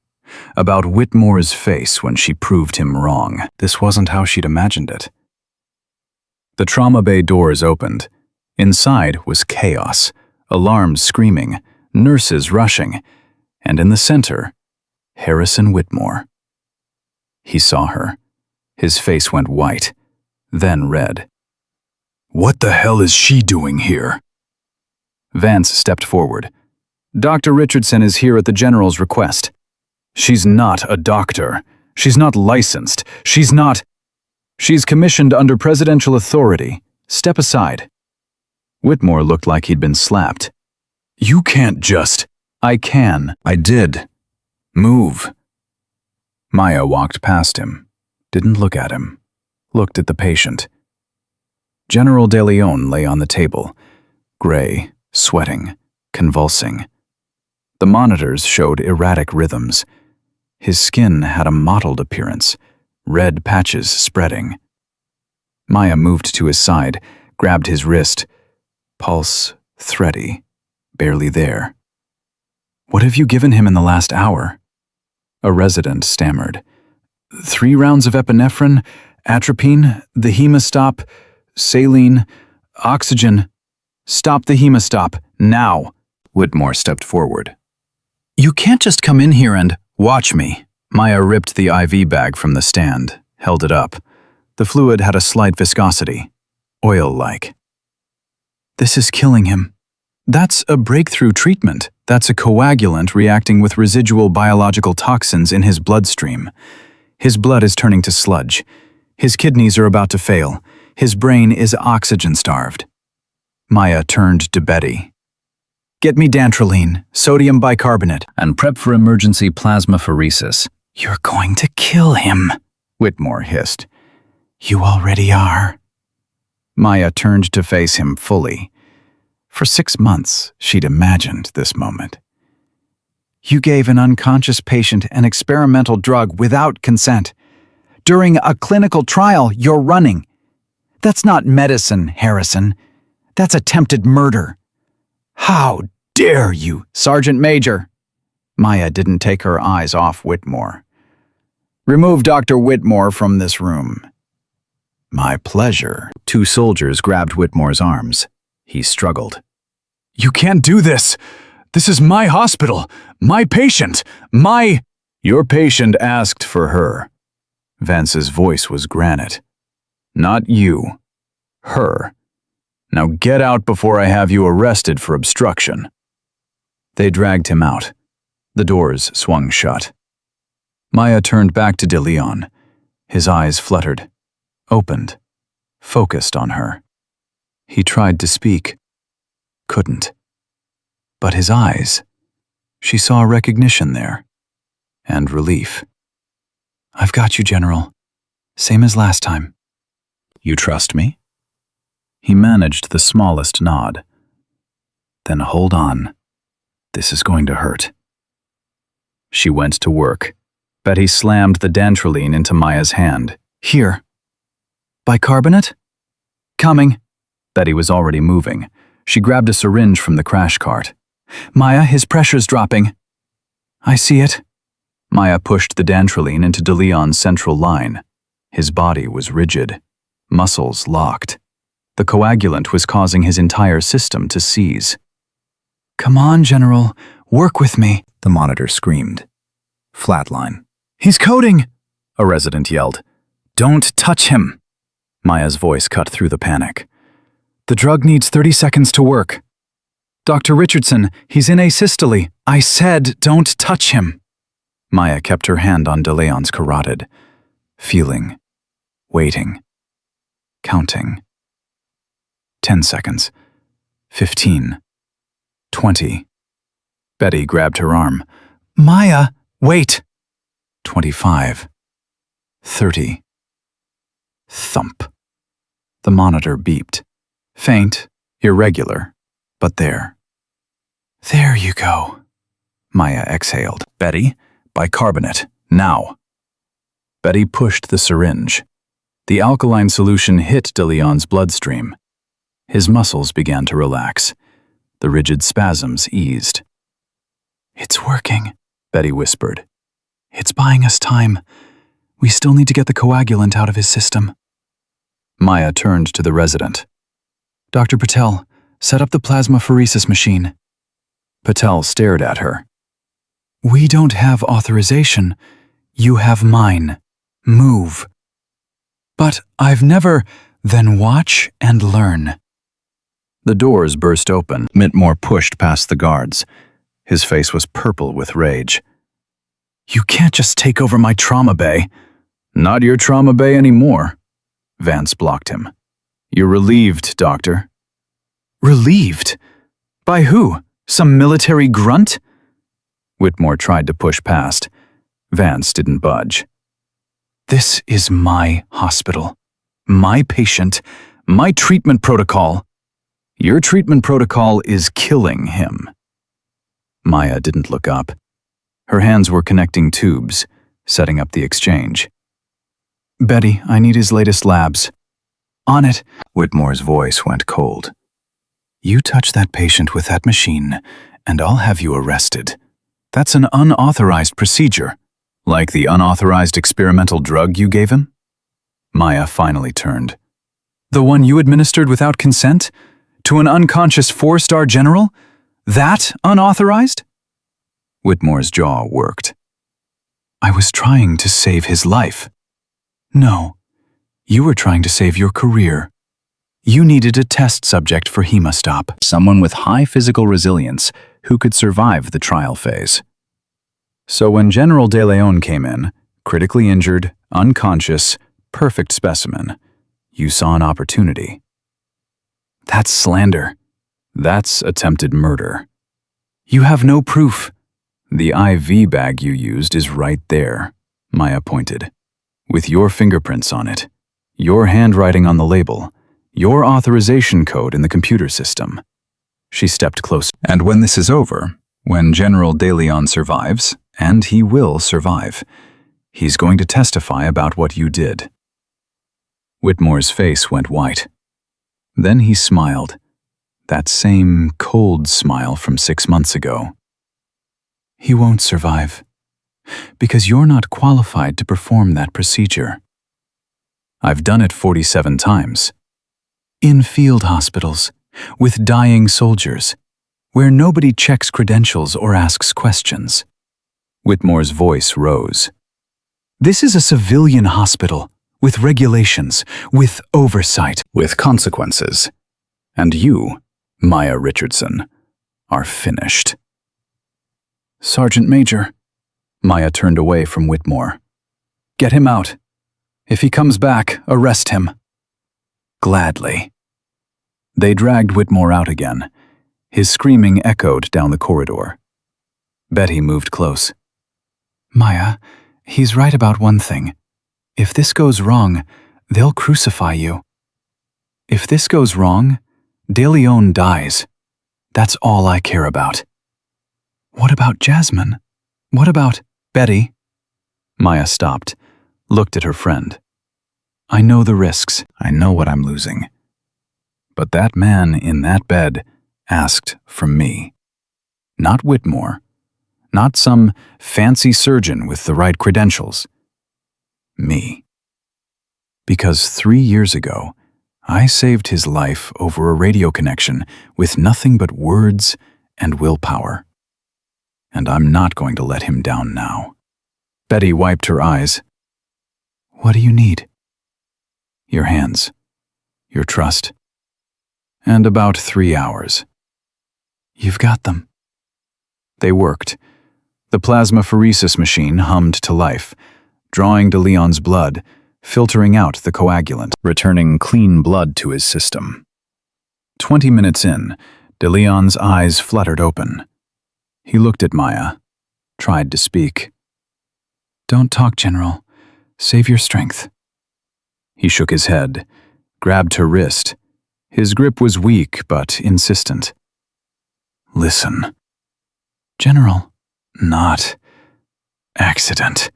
S1: about Whitmore's face when she proved him wrong. This wasn't how she'd imagined it. The trauma bay doors opened. Inside was chaos, alarms screaming, nurses rushing, and in the center, Harrison Whitmore. He saw her. His face went white, then red. What the hell is she doing here? Vance stepped forward. Dr. Richardson is here at the general's request. She's not a doctor. She's not licensed. She's commissioned under presidential authority. Step aside. Whitmore looked like he'd been slapped. You can't just... I can. I did. Move. Maya walked past him, didn't look at him, looked at the patient. General De Leon lay on the table, gray, sweating, convulsing. The monitors showed erratic rhythms. His skin had a mottled appearance, red patches spreading. Maya moved to his side, grabbed his wrist. Pulse thready, barely there. What have you given him in the last hour? A resident stammered. 3 rounds of epinephrine, atropine, the hemostop, saline, oxygen. Stop the hemostop, now. Whitmore stepped forward. You can't just come in here and watch me. Maya ripped the IV bag from the stand, held it up. The fluid had a slight viscosity, oil-like. This is killing him. That's a breakthrough treatment. That's a coagulant reacting with residual biological toxins in his bloodstream. His blood is turning to sludge. His kidneys are about to fail. His brain is oxygen-starved. Maya turned to Betty. "Get me dantrolene, sodium bicarbonate, and prep for emergency plasmapheresis." "You're going to kill him," Whitmore hissed. "You already are." Maya turned to face him fully. For 6 months, she'd imagined this moment. "You gave an unconscious patient an experimental drug without consent. During a clinical trial you're running. That's not medicine, Harrison. That's attempted murder. How dare you, Sergeant Major?" Maya didn't take her eyes off Whitmore. "Remove Dr. Whitmore from this room." "My pleasure." 2 soldiers grabbed Whitmore's arms. He struggled. "You can't do this! This is my hospital! My patient! My—" "Your patient asked for her." Vance's voice was granite. "Not you. Her. Now get out before I have you arrested for obstruction." They dragged him out. The doors swung shut. Maya turned back to De Leon. His eyes fluttered, opened, focused on her. He tried to speak. Couldn't. But his eyes, she saw recognition there. And relief. "I've got you, General. Same as last time." "You trust me?" He managed the smallest nod. "Then hold on. This is going to hurt." She went to work. Betty slammed the dantrolene into Maya's hand. "Here. Bicarbonate?" "Coming." Betty was already moving. She grabbed a syringe from the crash cart. "Maya, his pressure's dropping." "I see it." Maya pushed the dantrolene into De Leon's central line. His body was rigid, muscles locked. The coagulant was causing his entire system to seize. "Come on, General. Work with me," the monitor screamed. Flatline. "He's coding!" a resident yelled. "Don't touch him!" Maya's voice cut through the panic. "The drug needs 30 seconds to work." "Dr. Richardson, he's in asystole. I said don't touch him." Maya kept her hand on De Leon's carotid, feeling, waiting, counting. 10 seconds. 15. 20. Betty grabbed her arm. "Maya, wait!" 25. 30. Thump. The monitor beeped. Faint, irregular, but there. "There you go." Maya exhaled. "Betty, bicarbonate, now." Betty pushed the syringe. The alkaline solution hit De Leon's bloodstream. His muscles began to relax. The rigid spasms eased. "It's working," Betty whispered. "It's buying us time. We still need to get the coagulant out of his system." Maya turned to the resident. "Dr. Patel, set up the plasmapheresis machine." Patel stared at her. "We don't have authorization. You have mine. Move." "But I've never—" "Then watch and learn." The doors burst open. Whitmore pushed past the guards. His face was purple with rage. "You can't just take over my trauma bay." "Not your trauma bay anymore." Vance blocked him. "You're relieved, Doctor." "Relieved? By who? Some military grunt?" Whitmore tried to push past. Vance didn't budge. "This is my hospital. My patient. My treatment protocol." "Your treatment protocol is killing him." Maya didn't look up. Her hands were connecting tubes, setting up the exchange. "Betty, I need his latest labs." "On it." Whitmore's voice went cold. "You touch that patient with that machine, and I'll have you arrested. That's an unauthorized procedure, like the unauthorized experimental drug you gave him." Maya finally turned. "The one you administered without consent? To an unconscious 4-star general? That unauthorized?" Whitmore's jaw worked. "I was trying to save his life." "No, you were trying to save your career. You needed a test subject for hemostop, someone with high physical resilience who could survive the trial phase. So when General De Leon came in, critically injured, unconscious, perfect specimen, You saw an opportunity. That's slander. That's attempted murder. You have no proof. The IV bag you used is right there, Maya pointed, with your fingerprints on it, your handwriting on the label, your authorization code in the computer system. She stepped closer. And when this is over, when General De Leon survives, and he will survive, he's going to testify about what you did. Whitmore's face went white. Then he smiled, that same cold smile from 6 months ago. He won't survive, because you're not qualified to perform that procedure. I've done it 47 times. In field hospitals, with dying soldiers, where nobody checks credentials or asks questions. Whitmore's voice rose. This is a civilian hospital, with regulations, with oversight, with consequences. And you, Maya Richardson, are finished. Sergeant Major. Maya turned away from Whitmore. Get him out. If he comes back, arrest him. Gladly. They dragged Whitmore out again. His screaming echoed down the corridor. Betty moved close. Maya, he's right about one thing. If this goes wrong, they'll crucify you. If this goes wrong, De Leon dies. That's all I care about. What about Jasmine? What about Betty? Maya stopped, looked at her friend. I know the risks. I know what I'm losing. But that man in that bed asked from me. Not Whitmore. Not some fancy surgeon with the right credentials. Me. Because 3 years ago, I saved his life over a radio connection with nothing but words and willpower. And I'm not going to let him down now. Betty wiped her eyes. What do you need? Your hands. Your trust. And about 3 hours. You've got them. They worked. The plasmapheresis machine hummed to life, drawing De Leon's blood, filtering out the coagulant, returning clean blood to his system. 20 minutes in, De Leon's eyes fluttered open. He looked at Maya, tried to speak. Don't talk, General. Save your strength. He shook his head, grabbed her wrist. His grip was weak but insistent. Listen. General, not accident.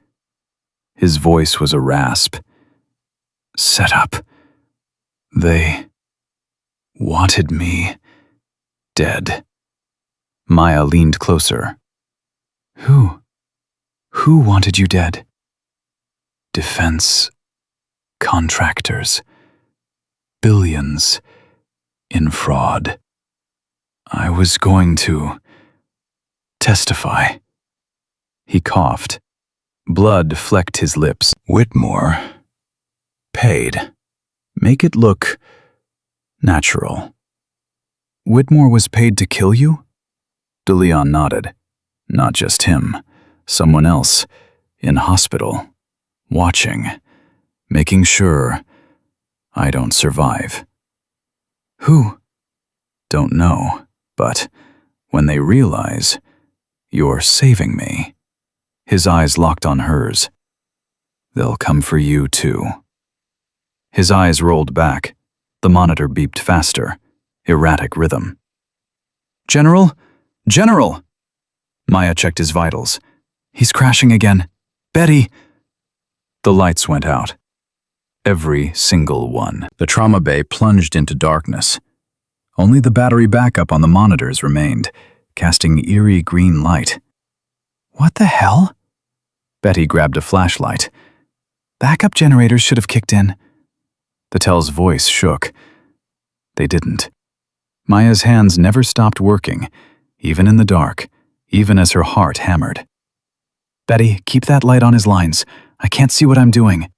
S1: His voice was a rasp. Set up. They wanted me dead. Maya leaned closer. Who? Who wanted you dead? Defense contractors. Billions in fraud. I was going to testify. He coughed. Blood flecked his lips. Whitmore paid. Make it look natural. Whitmore was paid to kill you? De Leon nodded. Not just him. Someone else. In hospital. Watching. Making sure I don't survive. Who? Don't know, but when they realize you're saving me, his eyes locked on hers, they'll come for you too. His eyes rolled back. The monitor beeped faster, erratic rhythm. General? General! Maya checked his vitals. He's crashing again. Betty! The lights went out. Every single one. The trauma bay plunged into darkness. Only the battery backup on the monitors remained, casting eerie green light. What the hell? Betty grabbed a flashlight. Backup generators should have kicked in. The Tell's voice shook. They didn't. Maya's hands never stopped working, even in the dark, even as her heart hammered. Betty, keep that light on his lines. I can't see what I'm doing.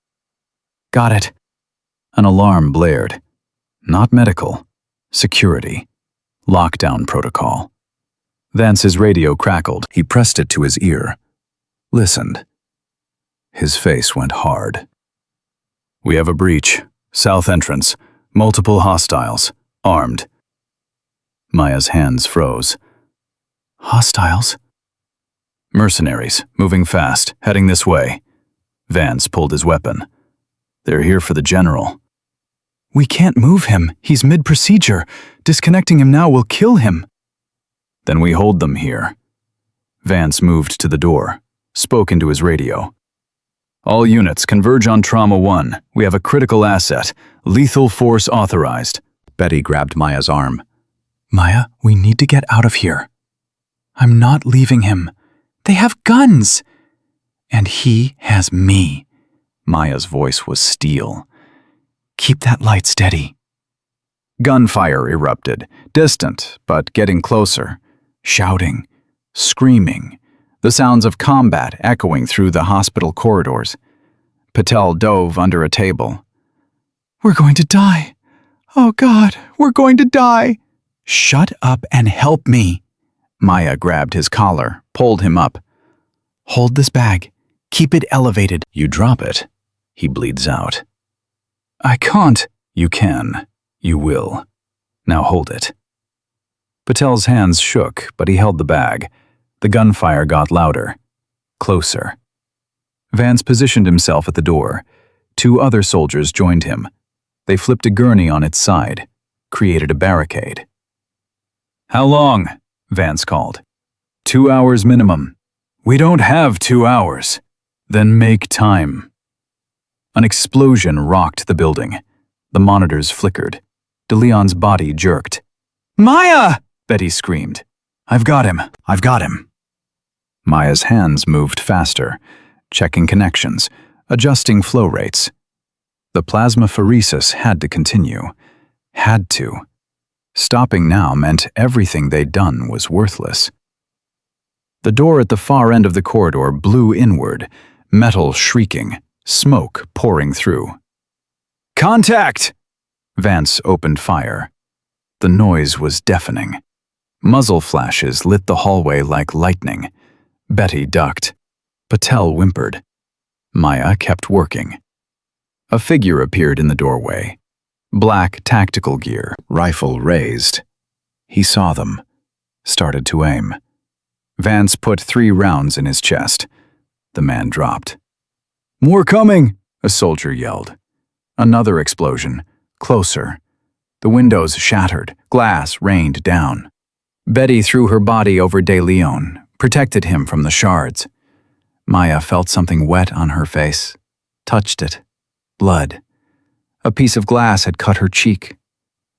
S1: Got it. An alarm blared. Not medical. Security. Lockdown protocol. Vance's radio crackled. He pressed it to his ear. Listened. His face went hard. We have a breach. South entrance. Multiple hostiles. Armed. Maya's hands froze.
S2: Hostiles?
S1: Mercenaries, moving fast, heading this way. Vance pulled his weapon. They're here for the general.
S2: We can't move him. He's mid-procedure. Disconnecting him now will kill him.
S1: Then we hold them here. Vance moved to the door, spoke into his radio. All units converge on Trauma 1. We have a critical asset. Lethal force authorized.
S3: Betty grabbed Maya's arm.
S2: Maya, we need to get out of here. I'm not leaving him. They have guns. And he has me.
S1: Maya's voice was steel.
S2: Keep that light steady.
S1: Gunfire erupted, distant, but getting closer. Shouting, screaming, the sounds of combat echoing through the hospital corridors. Patel dove under a table.
S2: We're going to die. Oh God, we're going to die. Shut up and help me.
S1: Maya grabbed his collar, pulled him up.
S2: Hold this bag. Keep it elevated.
S1: You drop it. He bleeds out.
S2: I can't.
S1: You can. You will. Now hold it. Patel's hands shook, but he held the bag. The gunfire got louder. Closer. Vance positioned himself at the door. 2 other soldiers joined him. They flipped a gurney on its side, created a barricade. How long? Vance called. 2 hours minimum. We don't have 2 hours. Then make time. An explosion rocked the building. The monitors flickered. DeLeon's body jerked.
S2: Maya!
S1: Betty screamed. I've got him. I've got him. Maya's hands moved faster, checking connections, adjusting flow rates. The plasmapheresis had to continue. Had to. Stopping now meant everything they'd done was worthless. The door at the far end of the corridor blew inward, metal shrieking, smoke pouring through. Contact! Vance opened fire. The noise was deafening. Muzzle flashes lit the hallway like lightning. Betty ducked. Patel whimpered. Maya kept working. A figure appeared in the doorway. Black tactical gear, rifle raised. He saw them. Started to aim. Vance put 3 rounds in his chest. The man dropped. More coming, a soldier yelled. Another explosion. Closer. The windows shattered. Glass rained down. Betty threw her body over De Leon, protected him from the shards. Maya felt something wet on her face. Touched it. Blood. A piece of glass had cut her cheek.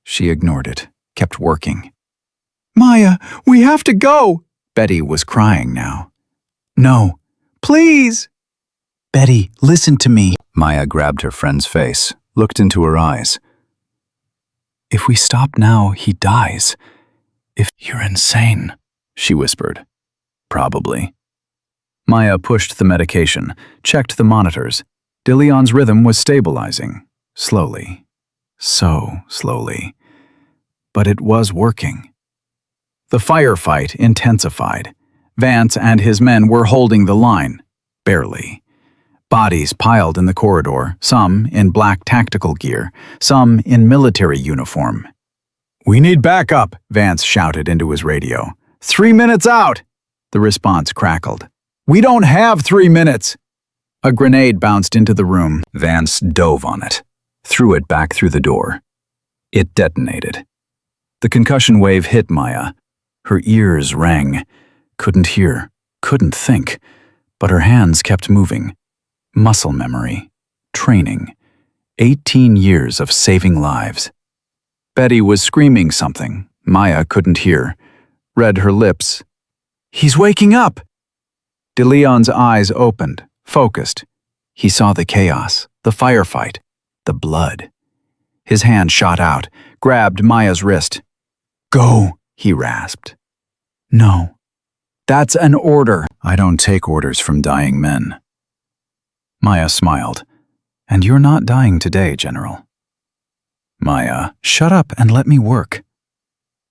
S1: She ignored it, kept working.
S2: Maya, we have to go.
S1: Betty was crying now.
S2: No. Please. Betty, listen to me.
S1: Maya grabbed her friend's face, looked into her eyes.
S2: If we stop now, he dies.
S1: You're insane, she whispered. Probably. Maya pushed the medication, checked the monitors. De Leon's rhythm was stabilizing. Slowly. So slowly. But it was working. The firefight intensified. Vance and his men were holding the line. Barely. Bodies piled in the corridor, some in black tactical gear, some in military uniform. We need backup, Vance shouted into his radio. 3 minutes out! The response crackled. We don't have 3 minutes! A grenade bounced into the room. Vance dove on it, threw it back through the door. It detonated. The concussion wave hit Maya. Her ears rang. Couldn't hear, couldn't think, but her hands kept moving. Muscle memory. Training. 18 years of saving lives. Betty was screaming something. Maya couldn't hear. Read her lips. He's waking up! De Leon's eyes opened, focused. He saw the chaos, the firefight, the blood. His hand shot out, grabbed Maya's wrist. Go, he rasped. No. That's an order. I don't take orders from dying men. Maya smiled. And you're not dying today, General. Maya, shut up and let me work.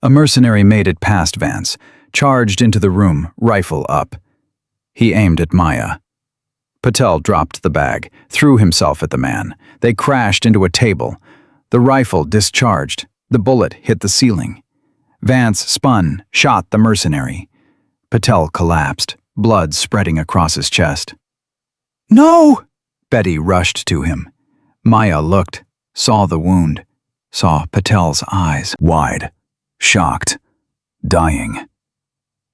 S1: A mercenary made it past Vance, charged into the room, rifle up. He aimed at Maya. Patel dropped the bag, threw himself at the man. They crashed into a table. The rifle discharged. The bullet hit the ceiling. Vance spun, shot the mercenary. Patel collapsed, blood spreading across his chest. "No!" Betty rushed to him. Maya looked, saw the wound, saw Patel's eyes wide, shocked, dying.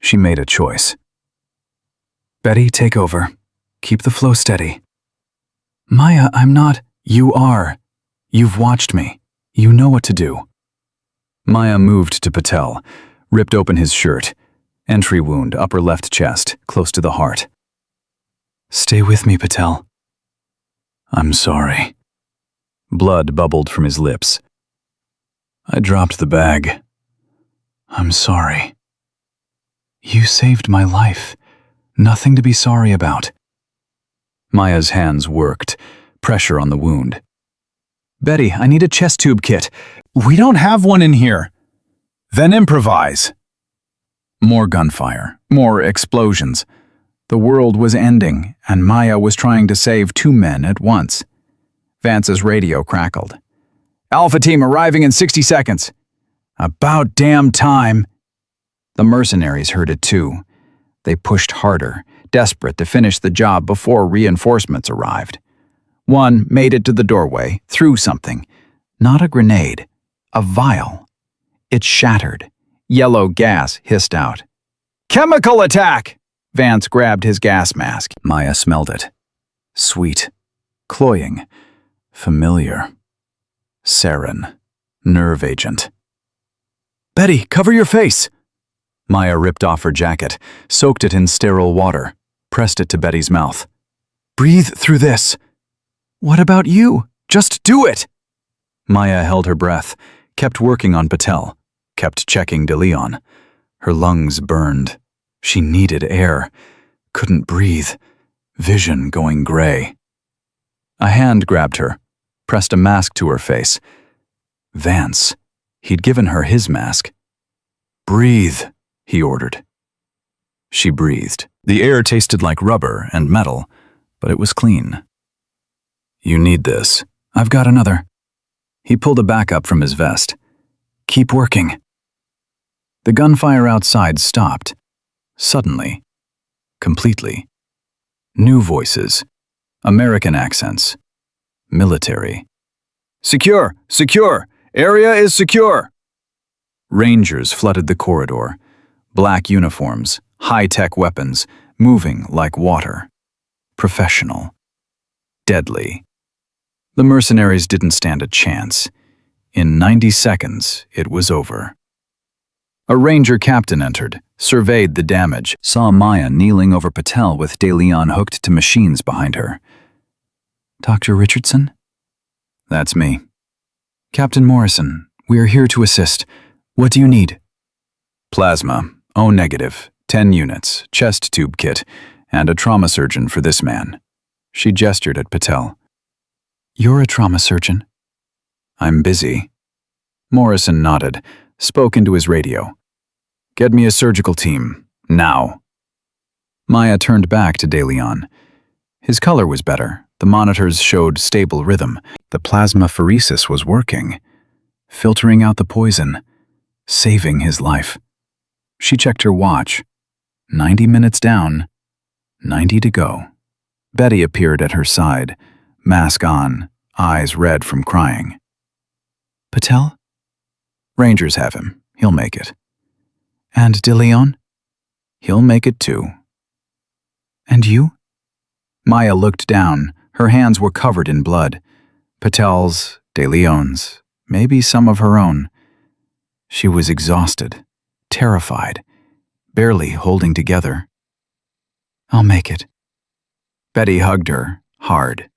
S1: She made a choice. "Betty, take over. Keep the flow steady." "Maya, I'm not." "You are. You've watched me. You know what to do." Maya moved to Patel, ripped open his shirt. Entry wound, upper left chest, close to the heart. "Stay with me, Patel." "I'm sorry." Blood bubbled from his lips. "I dropped the bag. I'm sorry." "You saved my life. Nothing to be sorry about." Maya's hands worked, pressure on the wound. "Betty, I need a chest tube kit." "We don't have one in here." "Then improvise." More gunfire, more explosions. The world was ending, and Maya was trying to save 2 men at once. Vance's radio crackled. "Alpha team arriving in 60 seconds. "About damn time." The mercenaries heard it too. They pushed harder, desperate to finish the job before reinforcements arrived. One made it to the doorway, threw something. Not a grenade, a vial. It shattered. Yellow gas hissed out. "Chemical attack!" Vance grabbed his gas mask. Maya smelled it. Sweet, cloying, familiar. Sarin, nerve agent. "Betty, cover your face!" Maya ripped off her jacket, soaked it in sterile water, pressed it to Betty's mouth. "Breathe through this." "What about you? Just do it!" Maya held her breath, kept working on Patel, kept checking De Leon. Her lungs burned. She needed air, couldn't breathe, vision going gray. A hand grabbed her, pressed a mask to her face. Vance. He'd given her his mask. "Breathe," he ordered. She breathed. The air tasted like rubber and metal, but it was clean. "You need this. I've got another." He pulled a backup from his vest. "Keep working." The gunfire outside stopped. Suddenly. Completely. New voices. American accents. Military. "Secure! Secure! Area is secure!" Rangers flooded the corridor. Black uniforms, high-tech weapons, moving like water. Professional. Deadly. The mercenaries didn't stand a chance. In 90 seconds, it was over. A ranger captain entered, surveyed the damage, saw Maya kneeling over Patel with De Leon hooked to machines behind her. "Dr. Richardson?" "That's me." "Captain Morrison, we are here to assist. What do you need?" "Plasma, O negative, 10 units, chest tube kit, and a trauma surgeon for this man." She gestured at Patel. "You're a trauma surgeon?" "I'm busy." Morrison nodded, spoke into his radio. "Get me a surgical team, now." Maya turned back to De Leon. His color was better. The monitors showed stable rhythm. The plasmapheresis was working, filtering out the poison, saving his life. She checked her watch. 90 minutes down, 90 to go. Betty appeared at her side, mask on, eyes red from crying. "Patel?" "Rangers have him. He'll make it." "And De Leon?" "He'll make it too." "And you?" Maya looked down. Her hands were covered in blood. Patel's, De Leon's, maybe some of her own. She was exhausted, terrified, barely holding together. "I'll make it." Betty hugged her, hard.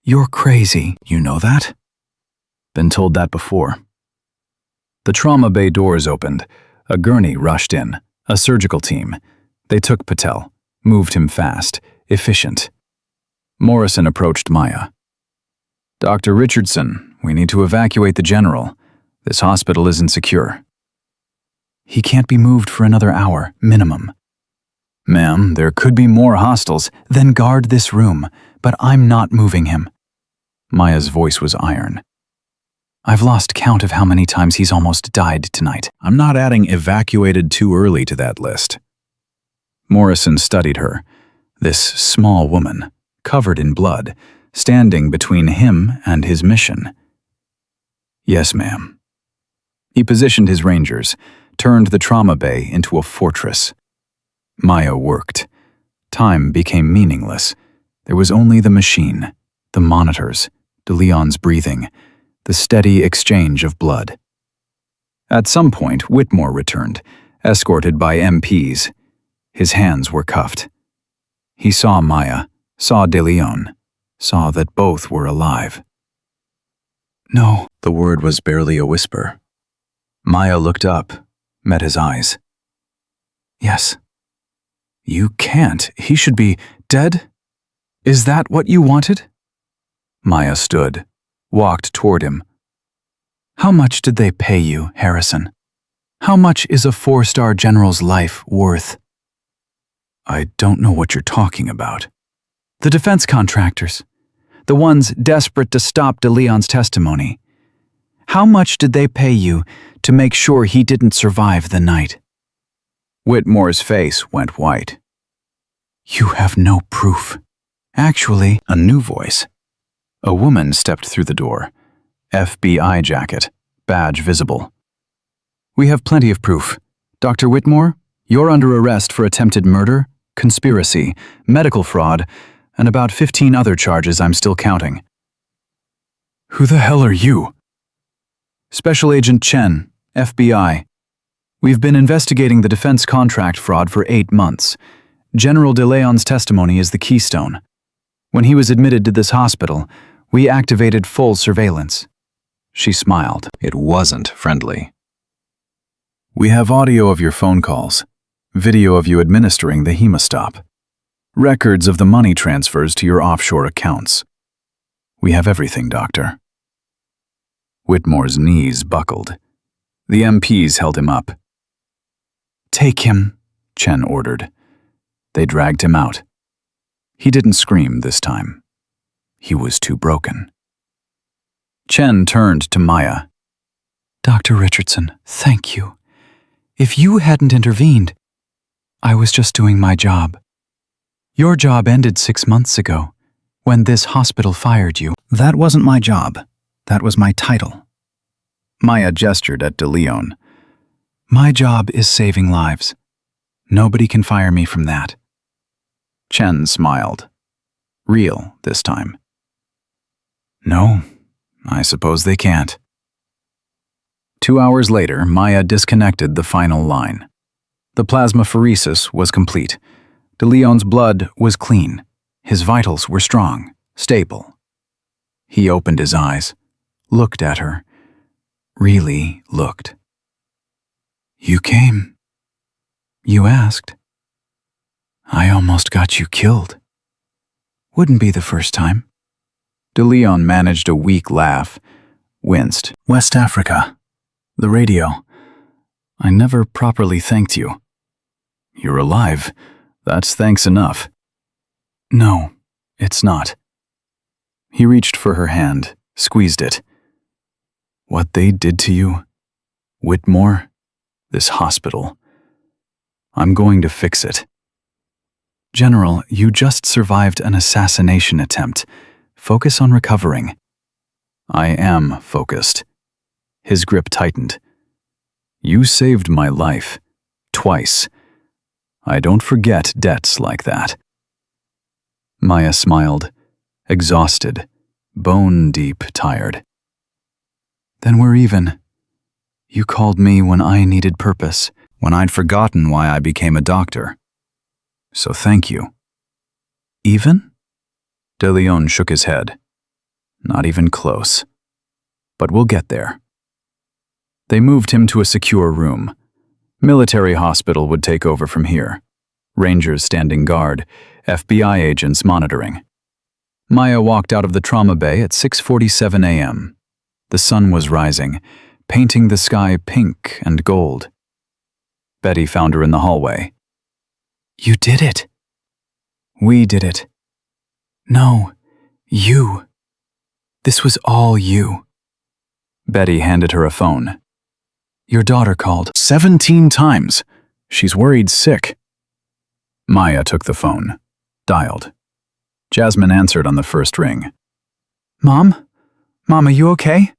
S1: "You're crazy. You know that?" "Been told that before." The trauma bay doors opened. A gurney rushed in, a surgical team. They took Patel, moved him fast, efficient. Morrison approached Maya. "Dr. Richardson, we need to evacuate the general. This hospital isn't secure." "He can't be moved for another hour, minimum."
S2: Ma'am, there could be more hostiles. Then guard this room, but I'm not moving him. Maya's voice was iron. I've lost count of how many times he's almost died tonight.
S1: I'm not adding evacuated too early to that list. Morrison studied her, this small woman, covered in blood, standing between him and his mission. Yes, ma'am. He positioned his rangers, turned the trauma bay into a fortress. Maya worked. Time became meaningless. There was only the machine, the monitors, DeLeon's breathing, the steady exchange of blood. At some point, Whitmore returned, escorted by MPs. His hands were cuffed. He saw Maya, saw DeLeon, saw that both were alive.
S2: No.
S1: The word was barely a whisper. Maya looked up, met his eyes.
S2: Yes. You can't. He should be dead? Is that what you wanted?
S1: Maya stood, walked toward him.
S2: How much did they pay you, Harrison? How much is a 4-star general's life worth?
S1: I don't know what you're talking about.
S2: The defense contractors. The ones desperate to stop DeLeon's testimony. How much did they pay you to make sure he didn't survive the night?
S1: Whitmore's face went white.
S2: You have no proof. Actually,
S1: a new voice. A woman stepped through the door. FBI jacket, badge visible.
S2: We have plenty of proof. Dr. Whitmore, you're under arrest for attempted murder, conspiracy, medical fraud, and about 15 other charges I'm still counting.
S1: Who the hell are you?
S2: Special Agent Chen, FBI. We've been investigating the defense contract fraud for 8 months. General DeLeon's testimony is the keystone. When he was admitted to this hospital, we activated full surveillance. She smiled.
S1: It wasn't friendly. We have audio of your phone calls, video of you administering the hemostop, records of the money transfers to your offshore accounts. We have everything, Doctor. Whitmore's knees buckled. The MPs held him up.
S2: Take him,
S1: Chen ordered. They dragged him out. He didn't scream this time. He was too broken. Chen turned to Maya.
S2: Dr. Richardson, thank you. If you hadn't intervened, I was just doing my job. Your job ended 6 months ago, when this hospital fired you.
S1: That wasn't my job. That was my title. Maya gestured at DeLeon.
S2: My job is saving lives. Nobody can fire me from that.
S1: Chen smiled. Real this time.
S2: No, I suppose they can't.
S1: 2 hours later, Maya disconnected the final line. The plasmapheresis was complete. DeLeon's blood was clean. His vitals were strong, stable. He opened his eyes, looked at her, really looked.
S2: You came. You asked. I almost got you killed. Wouldn't be the first time.
S1: DeLeon managed a weak laugh, winced. West Africa. The radio. I never properly thanked you. You're alive. That's thanks enough.
S2: No, it's not.
S1: He reached for her hand, squeezed it. What they did to you, Whitmore, this hospital, I'm going to fix it.
S2: General, you just survived an assassination attempt. Focus on recovering.
S1: I am focused. His grip tightened. You saved my life. Twice. I don't forget debts like that. Maya smiled, exhausted, bone-deep tired.
S2: Then we're even. You called me when I needed purpose.
S1: When I'd forgotten why I became a doctor. So thank you.
S2: Even?
S1: DeLeon shook his head. Not even close. But we'll get there. They moved him to a secure room. Military hospital would take over from here. Rangers standing guard, FBI agents monitoring. Maya walked out of the trauma bay at 6:47 a.m. The sun was rising, painting the sky pink and gold. Betty found her in the hallway.
S2: You did it. We did it. No, you. This was all you.
S1: Betty handed her a phone.
S2: Your daughter called.
S1: 17 times. She's worried sick. Maya took the phone. Dialed. Jasmine answered on the first ring.
S2: Mom? Mom, are you okay?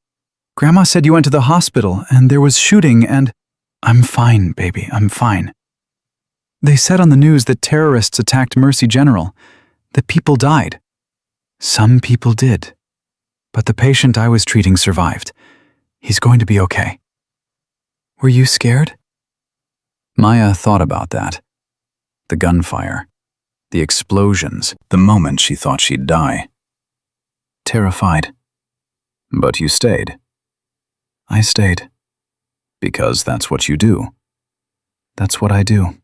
S2: Grandma said you went to the hospital and there was shooting and… I'm fine, baby, I'm fine. They said on the news that terrorists attacked Mercy General, that people died. Some people did. But the patient I was treating survived. He's going to be okay. Were you scared?
S1: Maya thought about that. The gunfire. The explosions. The moment she thought she'd die. Terrified. But you stayed.
S2: I stayed.
S1: Because that's what you do.
S2: That's what I do.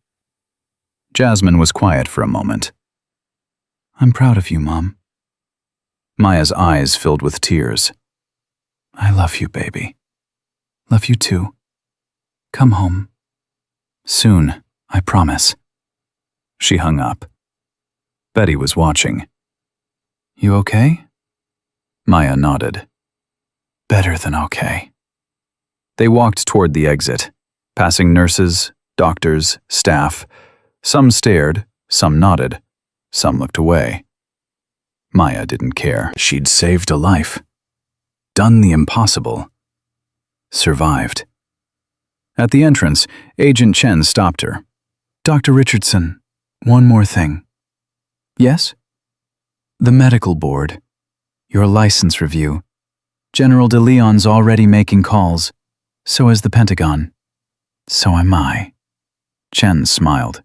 S1: Jasmine was quiet for a moment.
S2: I'm proud of you, Mom.
S1: Maya's eyes filled with tears.
S2: I love you, baby. Love you too. Come home.
S1: Soon, I promise. She hung up. Betty was watching.
S2: You okay?
S1: Maya nodded.
S2: Better than okay.
S1: They walked toward the exit, passing nurses, doctors, staff. Some stared, some nodded, some looked away. Maya didn't care. She'd saved a life. Done the impossible. Survived. At the entrance, Agent Chen stopped her.
S2: Dr. Richardson, one more thing.
S1: Yes?
S2: The medical board. Your license review. General de Leon's already making calls. So is the Pentagon. So am I.
S1: Chen smiled.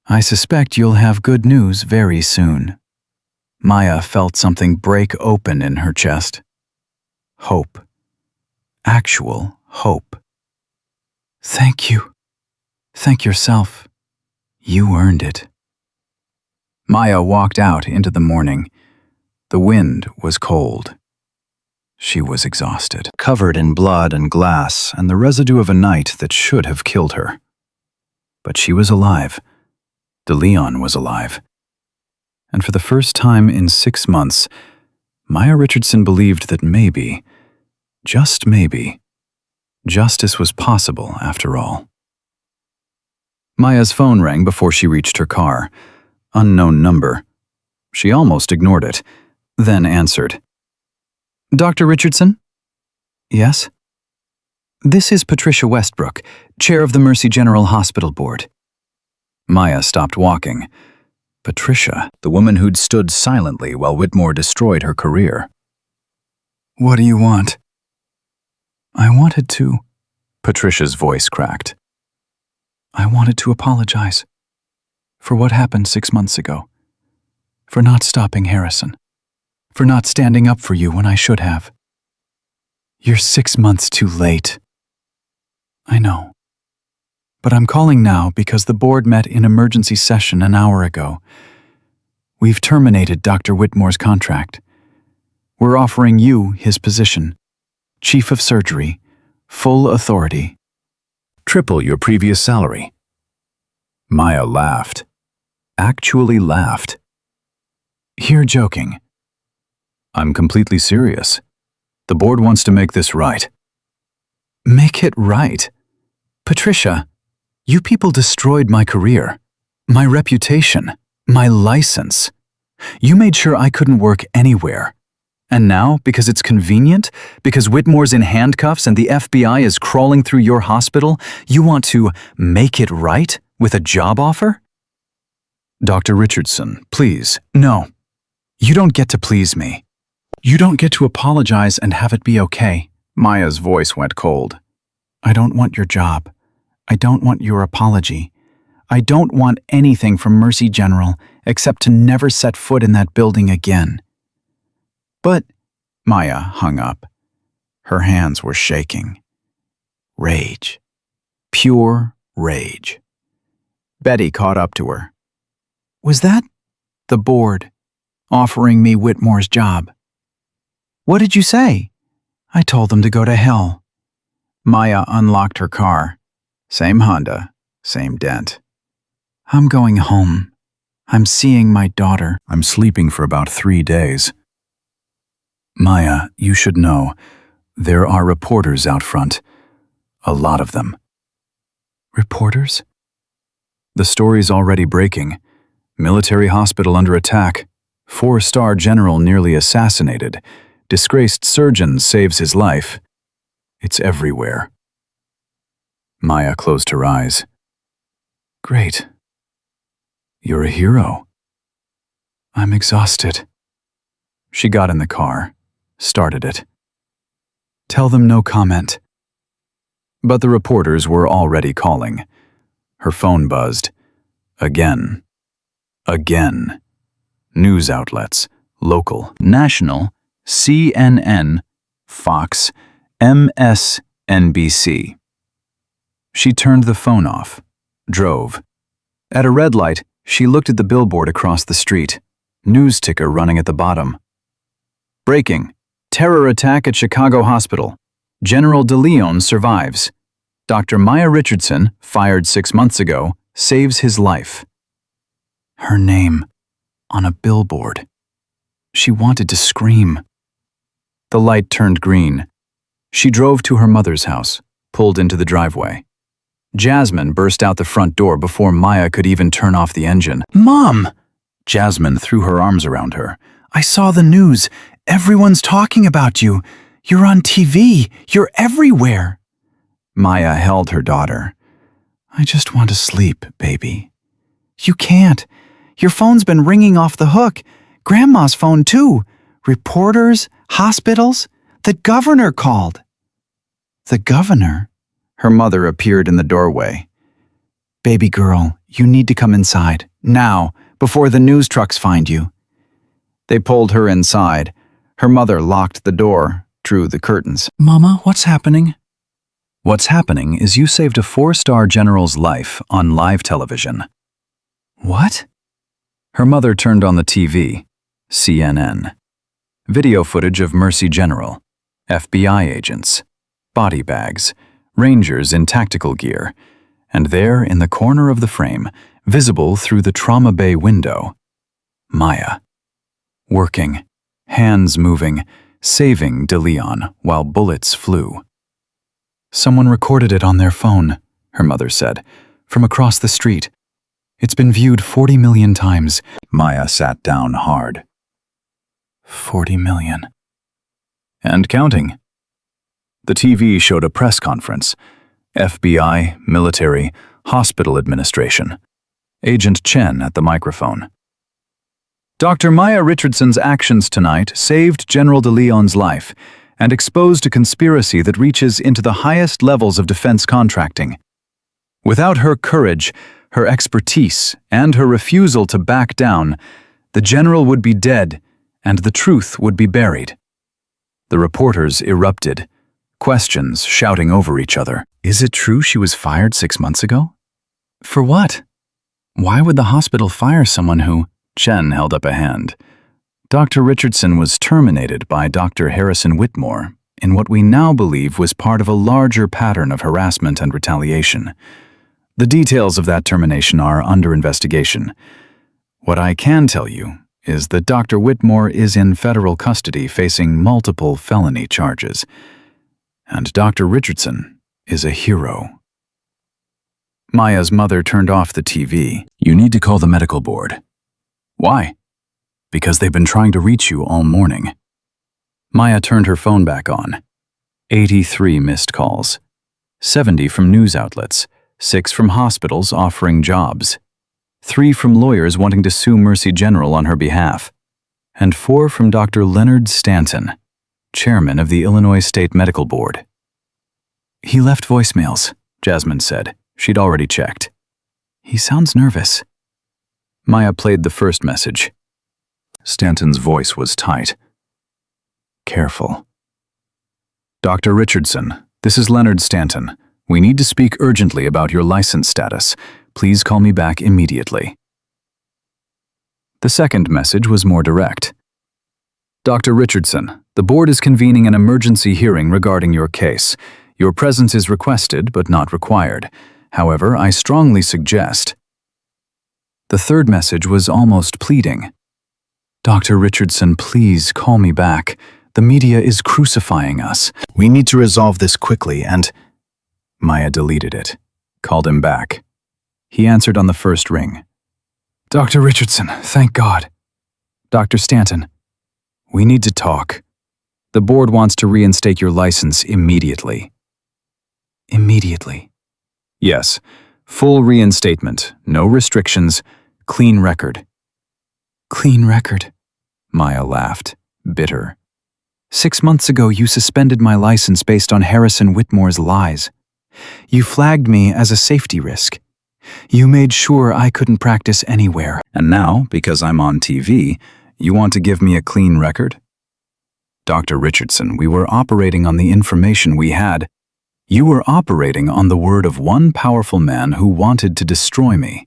S2: I suspect you'll have good news very soon.
S1: Maya felt something break open in her chest. Hope. Actual hope.
S2: Thank you. Thank yourself. You earned it.
S1: Maya walked out into the morning. The wind was cold. She was exhausted, covered in blood and glass and the residue of a night that should have killed her. But she was alive. De Leon was alive. And for the first time in 6 months, Maya Richardson believed that maybe, just maybe, justice was possible after all. Maya's phone rang before she reached her car. Unknown number. She almost ignored it, then answered.
S2: Dr. Richardson?
S1: Yes?
S2: This is Patricia Westbrook, chair of the Mercy General Hospital Board.
S1: Maya stopped walking. Patricia, the woman who'd stood silently while Whitmore destroyed her career.
S2: What do you want? I wanted to…
S1: Patricia's voice cracked.
S2: I wanted to apologize for what happened 6 months ago, for not stopping Harrison, for not standing up for you when I should have. You're 6 months too late. I know. But I'm calling now because the board met in emergency session an hour ago. We've terminated Dr. Whitmore's contract. We're offering you his position, Chief of Surgery, full authority.
S1: Triple your previous salary. Maya laughed. Actually laughed.
S2: You're joking.
S1: I'm completely serious. The board wants to make this right.
S2: Make it right? Patricia, you people destroyed my career, my reputation, my license. You made sure I couldn't work anywhere. And now, because it's convenient, because Whitmore's in handcuffs and the FBI is crawling through your hospital, you want to make it right with a job offer?
S1: Dr. Richardson, please.
S2: No. You don't get to please me. You don't get to apologize and have it be okay.
S1: Maya's voice went cold.
S2: I don't want your job. I don't want your apology. I don't want anything from Mercy General except to never set foot in that building again.
S1: But Maya hung up. Her hands were shaking. Rage. Pure rage. Betty caught up to her.
S2: Was that the board offering me Whitmore's job? What did you say? I told them to go to hell.
S1: Maya unlocked her car. Same Honda, same dent.
S2: I'm going home. I'm seeing my daughter.
S1: I'm sleeping for about 3 days. Maya, you should know, there are reporters out front. A lot of them.
S2: Reporters?
S1: The story's already breaking. Military hospital under attack. 4-star general nearly assassinated. Disgraced surgeon saves his life. It's everywhere. Maya closed her eyes. Great. You're a hero. I'm exhausted. She got in the car, started it. Tell them no comment. But the reporters were already calling. Her phone buzzed. Again. Again. News outlets, local, national, CNN, Fox, MSNBC. She turned the phone off, drove. At a red light, she looked at the billboard across the street, news ticker running at the bottom. Breaking. Terror attack at Chicago hospital. General DeLeon survives. Dr. Maya Richardson, fired 6 months ago, saves his life. Her name, on a billboard. She wanted to scream. The light turned green. She drove to her mother's house, pulled into the driveway. Jasmine burst out the front door before Maya could even turn off the engine. Mom! Jasmine threw her arms around her. I saw the news. Everyone's talking about you. You're on TV. You're everywhere. Maya held her daughter. I just want to sleep, baby. You can't. Your phone's been ringing off the hook. Grandma's phone, too. Reporters, hospitals. The governor called. The governor? Her mother appeared in the doorway. Baby girl, you need to come inside, now, before the news trucks find you. They pulled her inside. Her mother locked the door, drew the curtains. Mama, what's happening? What's happening is you saved a 4-star general's life on live television. What? Her mother turned on the TV. CNN. Video footage of Mercy General. FBI agents. Body bags. Rangers in tactical gear. And there, in the corner of the frame, visible through the trauma bay window, Maya. Working. Hands moving. Saving DeLeon while bullets flew. Someone recorded it on their phone, her mother said, from across the street. It's been viewed 40 million times. Maya sat down hard. 40 million. And counting. The TV showed a press conference. FBI, military, hospital administration. Agent Chen at the microphone. Dr. Maya Richardson's actions tonight saved General DeLeon's life and exposed a conspiracy that reaches into the highest levels of defense contracting. Without her courage, her expertise, and her refusal to back down, the general would be dead and the truth would be buried. The reporters erupted, questions shouting over each other. Is it true she was fired 6 months ago? For what? Why would the hospital fire someone who... Chen held up a hand. Dr. Richardson was terminated by Dr. Harrison Whitmore in what we now believe was part of a larger pattern of harassment and retaliation. The details of that termination are under investigation. What I can tell you is that Dr. Whitmore is in federal custody facing multiple felony charges. And Dr. Richardson is a hero. Maya's mother turned off the TV. You need to call the medical board. Why? Because they've been trying to reach you all morning. Maya turned her phone back on. 83 missed calls. 70 from news outlets. 6 from hospitals offering jobs. 3 from lawyers wanting to sue Mercy General on her behalf. And 4 from Dr. Leonard Stanton, chairman of the Illinois State Medical Board. He left voicemails, Jasmine said. She'd already checked. He sounds nervous. Maya played the first message. Stanton's voice was tight. Careful. Dr. Richardson, this is Leonard Stanton. We need to speak urgently about your license status. Please call me back immediately. The second message was more direct. Dr. Richardson, the board is convening an emergency hearing regarding your case. Your presence is requested but not required. However, I strongly suggest... The third message was almost pleading. Dr. Richardson, please call me back. The media is crucifying us.
S3: We need to resolve this quickly and…
S1: Maya deleted it, called him back. He answered on the first ring. Dr. Richardson, thank God. Dr. Stanton, we need to talk. The board wants to reinstate your license immediately. Immediately? Yes. Full reinstatement, no restrictions, clean record. Clean record? Maya laughed, bitter. 6 months ago, you suspended my license based on Harrison Whitmore's lies. You flagged me as a safety risk. You made sure I couldn't practice anywhere.
S3: And now, because I'm on TV, you want to give me a clean record?
S1: Dr. Richardson, we were operating on the information we had. You were operating on the word of one powerful man who wanted to destroy me.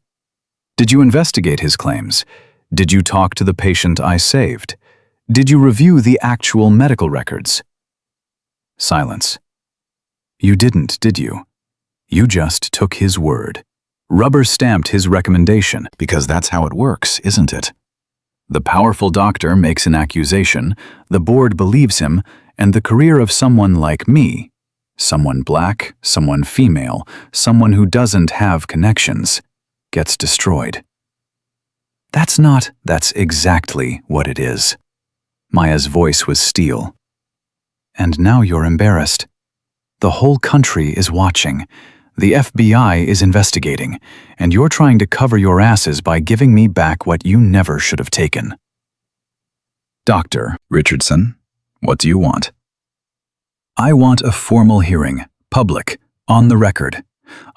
S1: Did you investigate his claims? Did you talk to the patient I saved? Did you review the actual medical records? Silence. You didn't, did you? You just took his word. Rubber-stamped his recommendation.
S3: Because that's how it works, isn't it?
S1: The powerful doctor makes an accusation, the board believes him, and the career of someone like me, someone black, someone female, someone who doesn't have connections, gets destroyed. That's exactly what it is. Maya's voice was steel. And now you're embarrassed. The whole country is watching. The FBI is investigating, and you're trying to cover your asses by giving me back what you never should have taken. Dr.
S3: Richardson, what do you want?
S1: I want a formal hearing, public, on the record.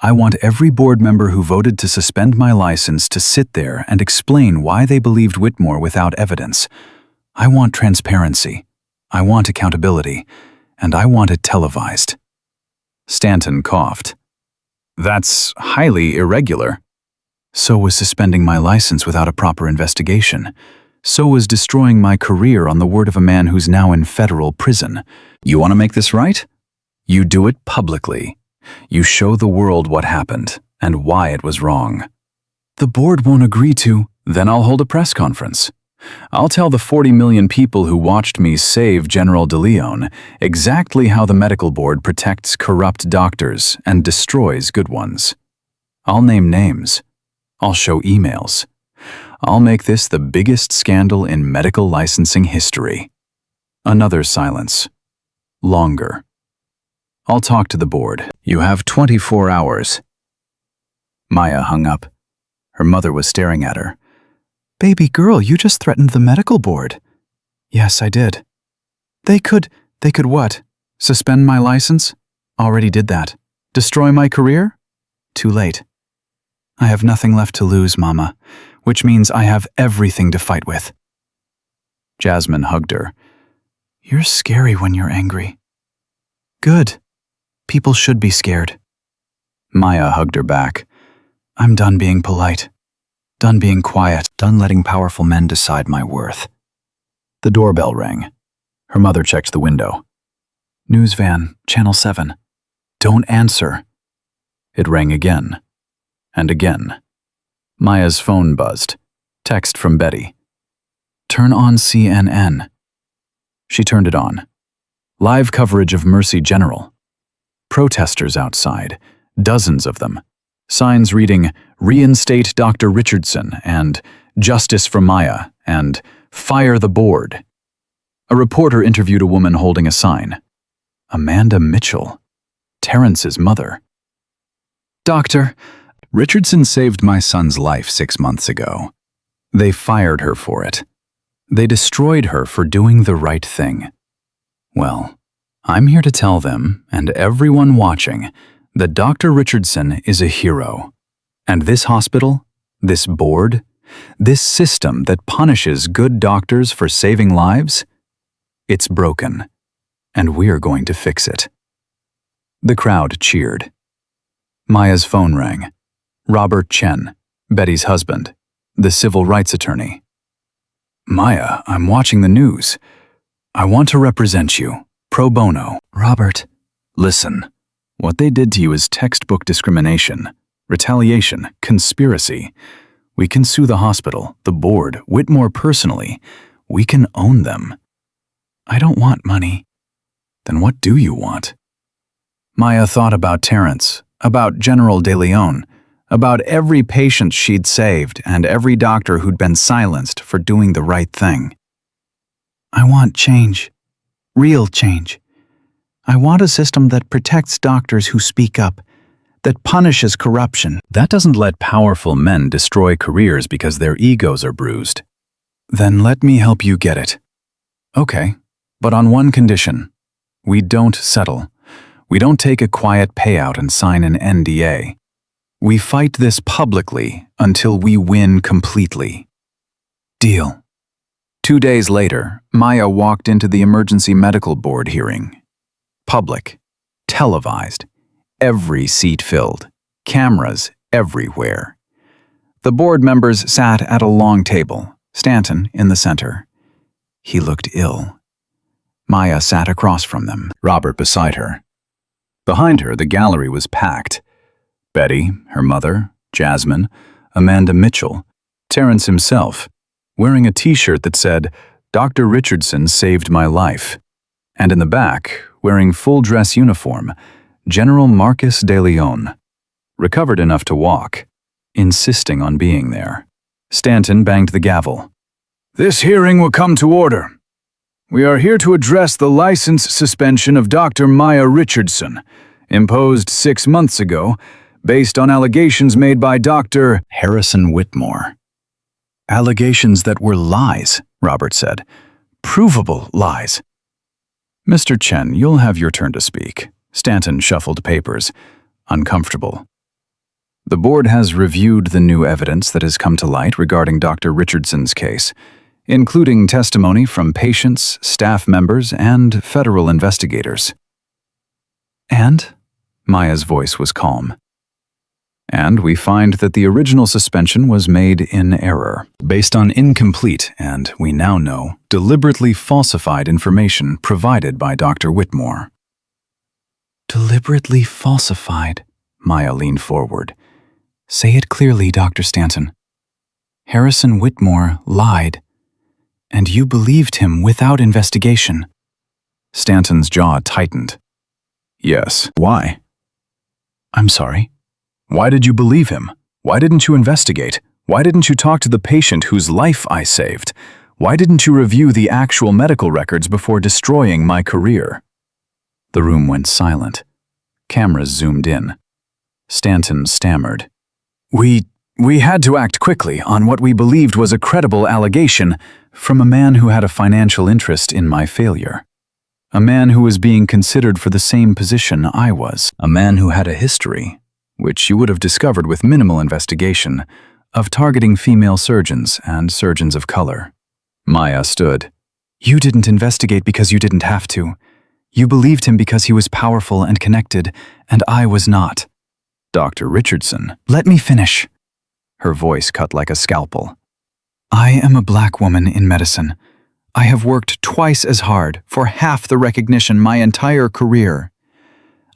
S1: I want every board member who voted to suspend my license to sit there and explain why they believed Whitmore without evidence. I want transparency. I want accountability. And I want it televised. Stanton coughed. That's highly irregular. So was suspending my license without a proper investigation. So was destroying my career on the word of a man who's now in federal prison.
S3: You want to make this right?
S1: You do it publicly. You show the world what happened and why it was wrong. The board won't agree to, then I'll hold a press conference. I'll tell the 40 million people who watched me save General DeLeon exactly how the medical board protects corrupt doctors and destroys good ones. I'll name names. I'll show emails. I'll make this the biggest scandal in medical licensing history. Another silence. Longer. I'll talk to the board. You have 24 hours. Maya hung up. Her mother was staring at her. Baby girl, you just threatened the medical board. Yes, I did. They could what? Suspend my license? Already did that. Destroy my career? Too late. I have nothing left to lose, Mama, which means I have everything to fight with. Jasmine hugged her. You're scary when you're angry. Good. People should be scared. Maya hugged her back. I'm done being polite. Done being quiet. Done letting powerful men decide my worth. The doorbell rang. Her mother checked the window. News van, Channel 7. Don't answer. It rang again. And again. Maya's phone buzzed. Text from Betty. Turn on CNN. She turned it on. Live coverage of Mercy General. Protesters outside. Dozens of them. Signs reading, Reinstate Dr. Richardson, and Justice for Maya, and Fire the Board. A reporter interviewed a woman holding a sign. Amanda Mitchell. Terrence's mother. Doctor,
S3: Richardson saved my son's life 6 months ago.
S1: They fired her for it. They destroyed her for doing the right thing. Well, I'm here to tell them, and everyone watching, that Dr. Richardson is a hero. And this hospital, this board, this system that punishes good doctors for saving lives, it's broken, and we're going to fix it. The crowd cheered. Maya's phone rang. Robert Chen, Betty's husband, the civil rights attorney. Maya, I'm watching the news. I want to represent you, pro bono. Robert, listen. What they did to you is textbook discrimination, retaliation, conspiracy. We can sue the hospital, the board, Whitmore personally. We can own them. I don't want money. Then what do you want? Maya thought about Terrence, about General De Leon, about every patient she'd saved and every doctor who'd been silenced for doing the right thing. I want change. Real change. I want a system that protects doctors who speak up, that punishes corruption.
S3: That doesn't let powerful men destroy careers because their egos are bruised.
S1: Then let me help you get it. Okay, but on one condition. We don't settle. We don't take a quiet payout and sign an NDA. We fight this publicly until we win completely. Deal. 2 days later, Maya walked into the emergency medical board hearing. Public. Televised. Every seat filled. Cameras everywhere. The board members sat at a long table, Stanton in the center. He looked ill. Maya sat across from them,
S3: Robert beside her. Behind her, the gallery was packed. Betty, her mother, Jasmine, Amanda Mitchell, Terrence himself, wearing a t-shirt that said, "Dr. Richardson saved my life." And in the back, wearing full-dress uniform, General Marcus De Leon, recovered enough to walk, insisting on being there. Stanton banged the gavel. "This hearing will come to order. We are here to address the license suspension of Dr. Maya Richardson, imposed 6 months ago, based on allegations made by Dr. Harrison Whitmore.
S1: Allegations that were lies, Robert said. Provable lies. Mr. Chen, you'll have your turn to speak. Stanton shuffled papers, uncomfortable. The board has reviewed the new evidence that has come to light regarding Dr. Richardson's case, including testimony from patients, staff members, and federal investigators. And? Maya's voice was calm. And we find that the original suspension was made in error,
S3: Based on incomplete and, we now know, deliberately falsified information provided by Dr. Whitmore.
S1: Deliberately falsified, Maya leaned forward. Say it clearly, Dr. Stanton. Harrison Whitmore lied, and you believed him without investigation. Stanton's jaw tightened. Yes.
S3: Why?
S1: I'm sorry.
S3: Why did you believe him? Why didn't you investigate? Why didn't you talk to the patient whose life I saved? Why didn't you review the actual medical records before destroying my career?
S1: The room went silent. Cameras zoomed in. Stanton stammered. We had to act quickly on what we believed was a credible allegation from a man who had a financial interest in my failure. A man who was being considered for the same position I was.
S3: A man who had a history, which you would have discovered with minimal investigation,
S1: of targeting female surgeons and surgeons of color. Maya stood. You didn't investigate because you didn't have to. You believed him because he was powerful and connected, and I was not. Dr. Richardson, let me finish. Her voice cut like a scalpel. I am a black woman in medicine. I have worked twice as hard for half the recognition my entire career.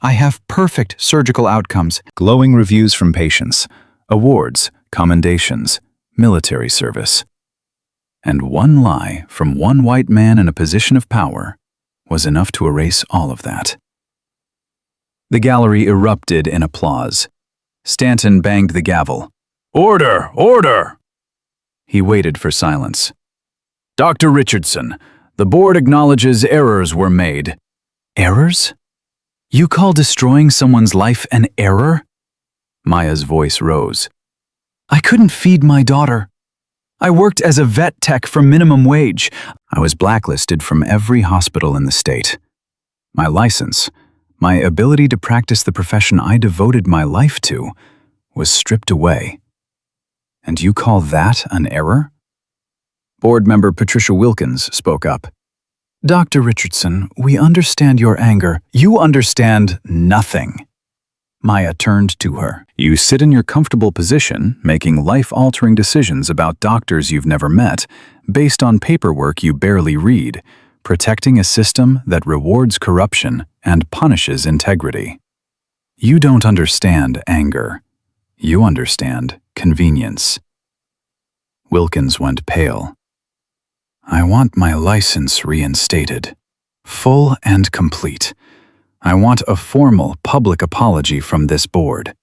S1: I have perfect surgical outcomes.
S3: glowing reviews from patients, awards, commendations, military service.
S1: And one lie from one white man in a position of power was enough to erase all of that. The gallery erupted in applause. Stanton banged the gavel. Order! Order! He waited for silence. Dr. Richardson, the board acknowledges errors were made. Errors? You call destroying someone's life an error? Maya's voice rose. I couldn't feed my daughter. I worked as a vet tech for minimum wage. I was blacklisted from every hospital in the state. My license, my ability to practice the profession I devoted my life to, was stripped away. And you call that an error? Board member Patricia Wilkins spoke up. Dr. Richardson, we understand your anger. You understand nothing. Maya turned to her.
S3: You sit in your comfortable position, making life-altering decisions about doctors you've never met, based on paperwork you barely read, protecting a system that rewards corruption and punishes integrity. You don't understand anger. You understand convenience.
S1: Wilkins went pale. I want my license reinstated. Full and complete. I want a formal public apology from this board.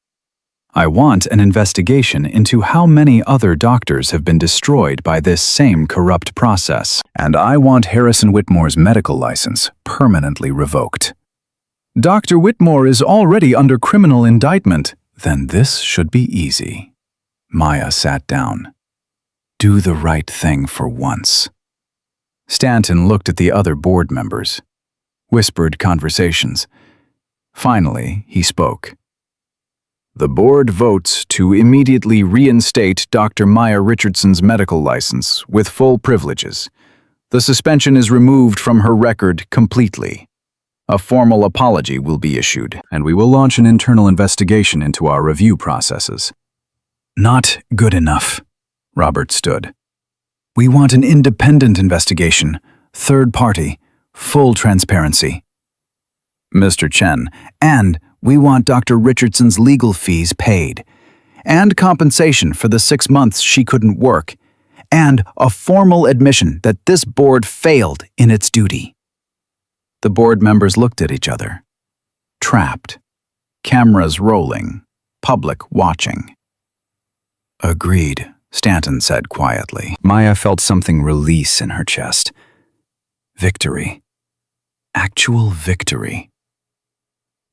S1: I want an investigation into how many other doctors have been destroyed by this same corrupt process.
S3: And I want Harrison Whitmore's medical license permanently revoked. Dr. Whitmore is already under criminal indictment. Then this should be easy. Maya sat down. Do the right thing for once. Stanton looked at the other board members. Whispered conversations. Finally, he spoke. The board votes to immediately reinstate Dr. Maya Richardson's medical license with full privileges. The suspension is removed from her record completely. A formal apology will be issued, and we will launch an internal investigation into our review processes. Not good enough, Robert stood. We want an independent investigation, third party, full transparency. Mr. Chen, and we want Dr. Richardson's legal fees paid, and compensation for the 6 months she couldn't work, and a formal admission that this board failed in its duty. The board members looked at each other. Trapped. Cameras rolling. Public watching. Agreed, Stanton said quietly. Maya felt something release in her chest. Victory. Actual victory.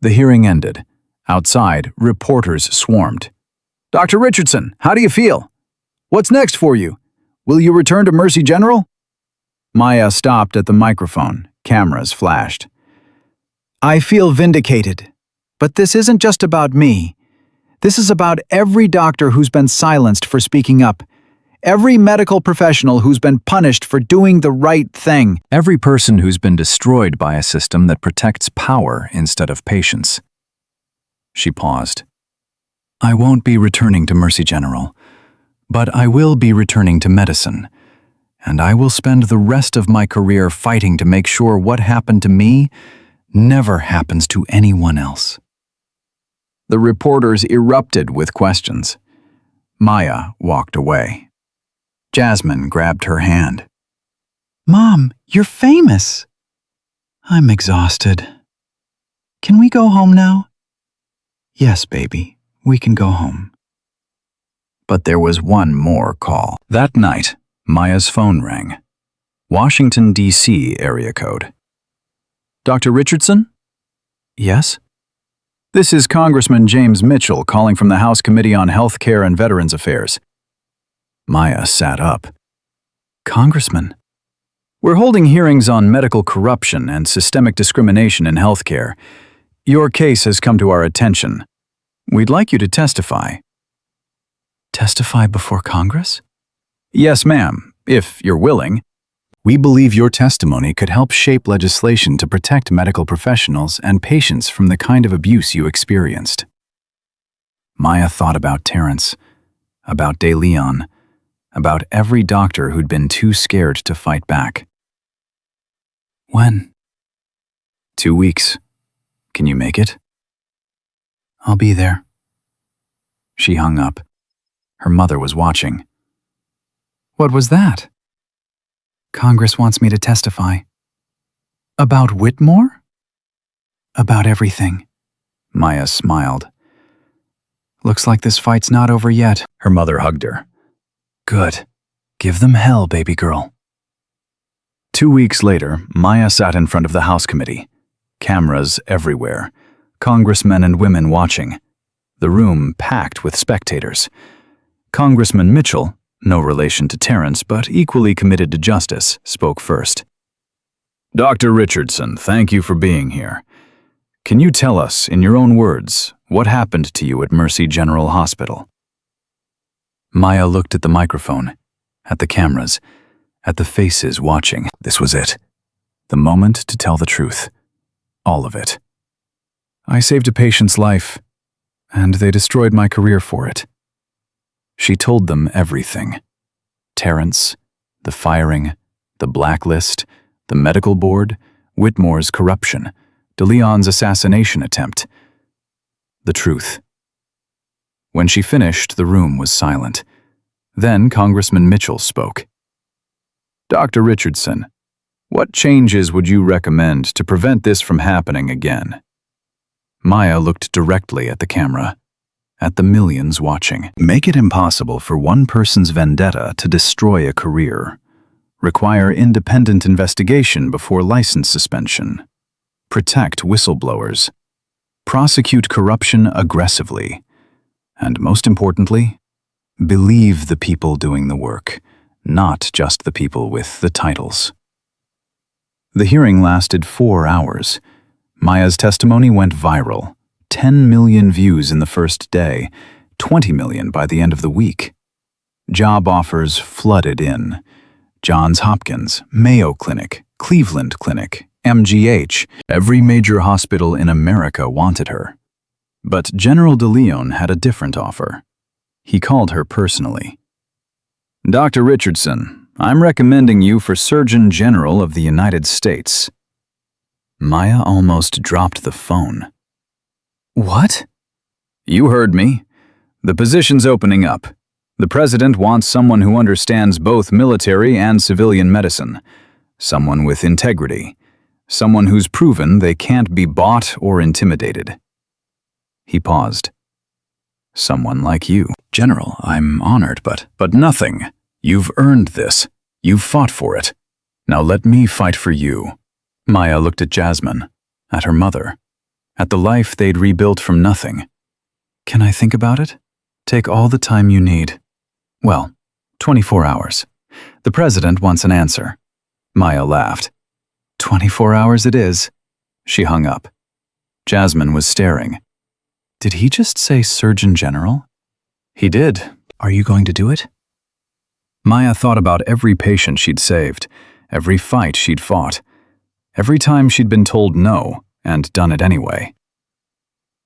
S3: The hearing ended. Outside, reporters swarmed. Dr. Richardson, how do you feel? What's next for you? Will you return to Mercy General? Maya stopped at the microphone. Cameras flashed. I feel vindicated. But this isn't just about me. This is about every doctor who's been silenced for speaking up. Every medical professional who's been punished for doing the right thing. Every person who's been destroyed by a system that protects power instead of patience. She paused. I won't be returning to Mercy General, but I will be returning to medicine, and I will spend the rest of my career fighting to make sure what happened to me never happens to anyone else. The reporters erupted with questions. Maya walked away. Jasmine grabbed her hand. Mom, you're famous. I'm exhausted. Can we go home now? Yes, baby, we can go home. But there was one more call. That night, Maya's phone rang. Washington, D.C. area code. Dr. Richardson? Yes? This is Congressman James Mitchell calling from the House Committee on Health Care and Veterans Affairs. Maya sat up. Congressman? We're holding hearings on medical corruption and systemic discrimination in healthcare. Your case has come to our attention. We'd like you to testify. Testify before Congress? Yes, ma'am, if you're willing. We believe your testimony could help shape legislation to protect medical professionals and patients from the kind of abuse you experienced. Maya thought about Terrence, about De Leon, about every doctor who'd been too scared to fight back. When? 2 weeks. Can you make it? I'll be there. She hung up. Her mother was watching. What was that? Congress wants me to testify. About Whitmore? About everything. Maya smiled. Looks like this fight's not over yet. Her mother hugged her. Good. Give them hell, baby girl. 2 weeks later, Maya sat in front of the House Committee. Cameras everywhere. Congressmen and women watching. The room packed with spectators. Congressman Mitchell, no relation to Terrence but equally committed to justice, spoke first. Dr. Richardson, thank you for being here. Can you tell us, in your own words, what happened to you at Mercy General Hospital? Maya looked at the microphone, at the cameras, at the faces watching. This was it. The moment to tell the truth. All of it. I saved a patient's life, and they destroyed my career for it. She told them everything. Terrence, the firing, the blacklist, the medical board, Whitmore's corruption, De Leon's assassination attempt. The truth. When she finished, the room was silent.
S1: Then Congressman Mitchell spoke. Dr. Richardson, what changes would you recommend to prevent this from happening again? Maya looked directly at the camera, at the millions watching.
S3: Make it impossible for one person's vendetta to destroy a career. Require independent investigation before license suspension. Protect whistleblowers. Prosecute corruption aggressively. And most importantly, believe the people doing the work, not just the people with the titles. The hearing lasted 4 hours. Maya's testimony went viral. 10 million views in the first day, 20 million by the end of the week. Job offers flooded in. Johns Hopkins, Mayo Clinic, Cleveland Clinic, MGH, every major hospital in America wanted her. But General de Leon had a different offer. He called her personally. Dr. Richardson, I'm recommending you for Surgeon General of the United States. Maya almost dropped the phone. What? You heard me. The position's opening up. The president wants someone who understands both military and civilian medicine. Someone with integrity. Someone who's proven they can't be bought or intimidated. He paused. Someone like you. General, I'm honored, but nothing. You've earned this. You've fought for it. Now let me fight for you. Maya looked at Jasmine, at her mother, at the life they'd rebuilt from nothing. Can I think about it? Take all the time you need. Well, 24 hours. The president wants an answer. Maya laughed. 24 hours it is. She hung up. Jasmine was staring. Did he just say Surgeon General? He did. Are you going to do it? Maya thought about every patient she'd saved, every fight she'd fought, every time she'd been told no and done it anyway.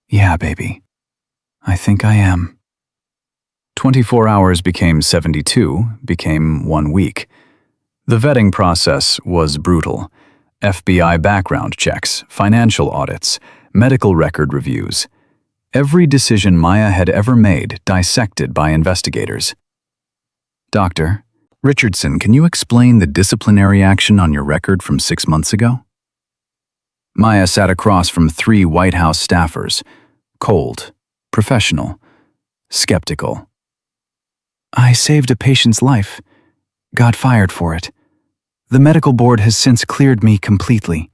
S3: Yeah, baby. I think I am. 24 hours became 72, became 1 week. The vetting process was brutal. FBI background checks, financial audits, medical record reviews. Every decision Maya had ever made dissected by investigators. Doctor, Richardson, can you explain the disciplinary action on your record from 6 months ago? Maya sat across from 3 White House staffers, cold, professional, skeptical. I saved a patient's life. Got fired for it. The medical board has since cleared me completely.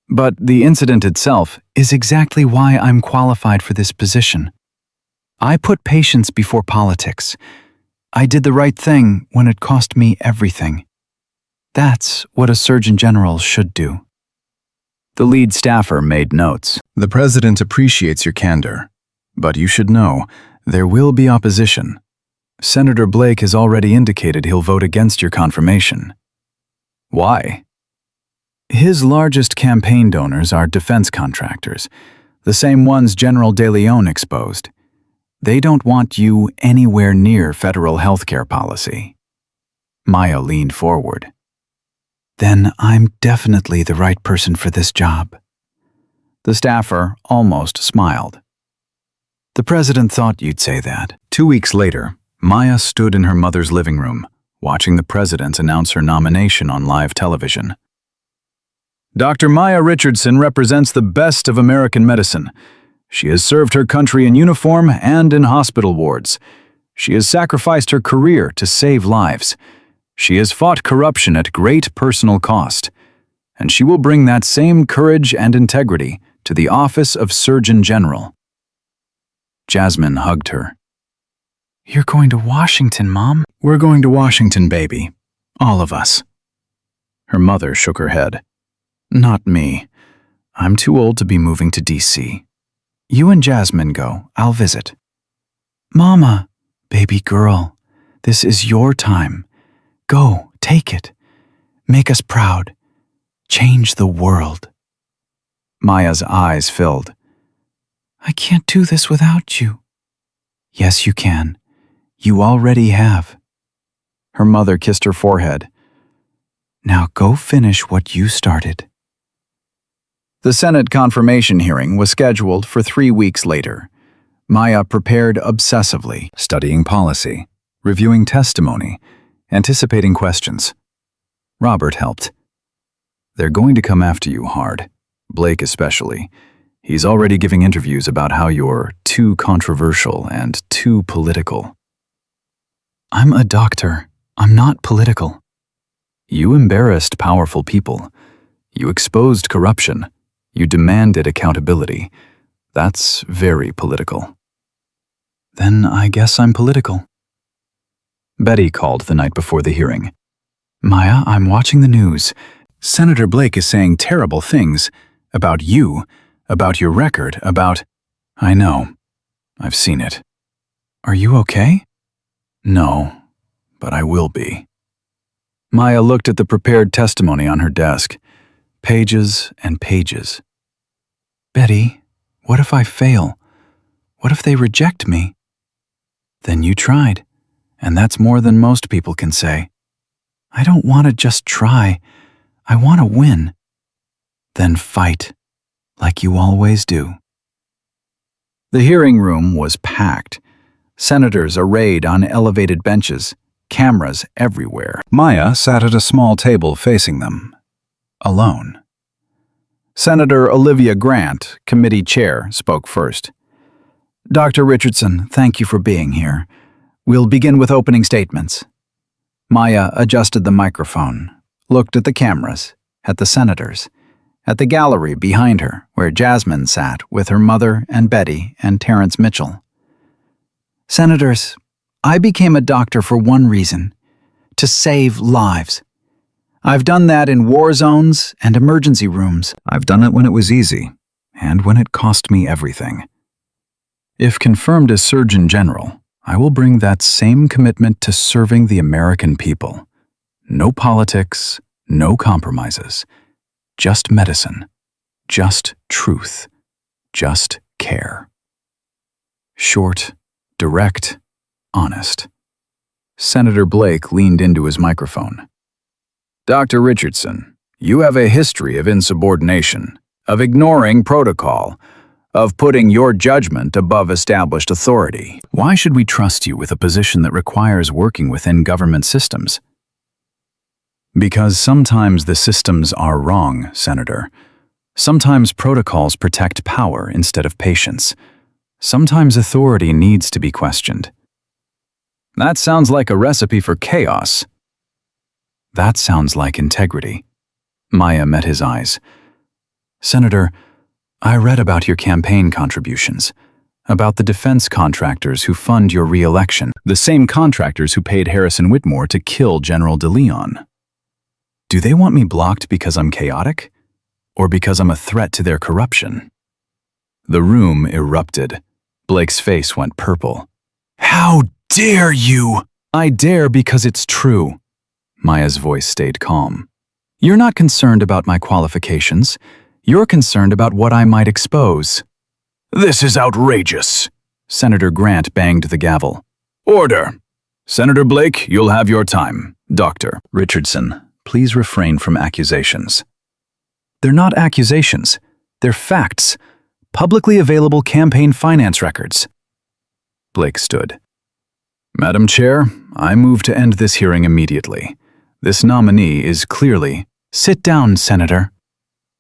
S3: But the incident itself is exactly why I'm qualified for this position. I put patients before politics. I did the right thing when it cost me everything. That's what a Surgeon General should do. The lead staffer made notes. The president appreciates your candor, but you should know there will be opposition. Senator Blake has already indicated he'll vote against your confirmation. Why? His largest campaign donors are defense contractors, the same ones General de Leon exposed. They don't want you anywhere near federal healthcare policy. Maya leaned forward. Then I'm definitely the right person for this job. The staffer almost smiled. The president thought you'd say that. 2 weeks later, Maya stood in her mother's living room, watching the president announce her nomination on live television. Dr. Maya Richardson represents the best of American medicine. She has served her country in uniform and in hospital wards. She has sacrificed her career to save lives. She has fought corruption at great personal cost. And she will bring that same courage and integrity to the office of Surgeon General. Jasmine hugged her. You're going to Washington, Mom? We're going to Washington, baby. All of us. Her mother shook her head. Not me. I'm too old to be moving to D.C. You and Jasmine go. I'll visit. Mama, baby girl, this is your time. Go, take it. Make us proud. Change the world. Maya's eyes filled. I can't do this without you. Yes, you can. You already have. Her mother kissed her forehead. Now go finish what you started. The Senate confirmation hearing was scheduled for 3 weeks later. Maya prepared obsessively, studying policy, reviewing testimony, anticipating questions. Robert helped. They're going to come after you hard, Blake especially. He's already giving interviews about how you're too controversial and too political.
S2: I'm a doctor. I'm not political.
S3: You embarrassed powerful people. You exposed corruption. You demanded accountability. That's very political.
S2: Then I guess I'm political.
S3: Betty called the night before the hearing.
S2: Maya, I'm watching the news.
S3: Senator Blake is saying terrible things about you, about your record, about... I know. I've seen it.
S2: Are you okay?
S3: No, but I will be. Maya looked at the prepared testimony on her desk. Pages and pages.
S2: Betty, what if I fail? What if they reject me? Then you tried, and that's more than most people can say. I don't want to just try. I want to win. Then fight, like you always do.
S3: The hearing room was packed. Senators arrayed on elevated benches, cameras everywhere. Maya sat at a small table facing them, alone. Senator Olivia Grant, committee chair, spoke first.
S2: Dr. Richardson, thank you for being here. We'll begin with opening statements.
S3: Maya adjusted the microphone, looked at the cameras, at the senators, at the gallery behind her where Jasmine sat with her mother and Betty and Terrence Mitchell.
S2: Senators, I became a doctor for one reason: to save lives. I've done that in war zones and emergency rooms.
S3: I've done it when it was easy, and when it cost me everything. If confirmed as Surgeon General, I will bring that same commitment to serving the American people. No politics, no compromises. Just medicine. Just truth. Just care. Short, direct, honest. Senator Blake leaned into his microphone. Dr. Richardson, you have a history of insubordination, of ignoring protocol, of putting your judgment above established authority. Why should we trust you with a position that requires working within government systems? Because sometimes the systems are wrong, Senator. Sometimes protocols protect power instead of patience. Sometimes authority needs to be questioned. That sounds like a recipe for chaos. That sounds like integrity. Maya met his eyes. Senator, I read about your campaign contributions, about the defense contractors who fund your re-election, the same contractors who paid Harrison Whitmore to kill General DeLeon. Do they want me blocked because I'm chaotic? Or because I'm a threat to their corruption? The room erupted. Blake's face went purple. How dare you? I dare because it's true. Maya's voice stayed calm. You're not concerned about my qualifications. You're concerned about what I might expose. This is outrageous. Senator Grant banged the gavel. Order. Senator Blake, you'll have your time. Dr. Richardson, please refrain from accusations. They're not accusations. They're facts. Publicly available campaign finance records. Blake stood. Madam Chair, I move to end this hearing immediately. This nominee is clearly...
S2: Sit down, Senator.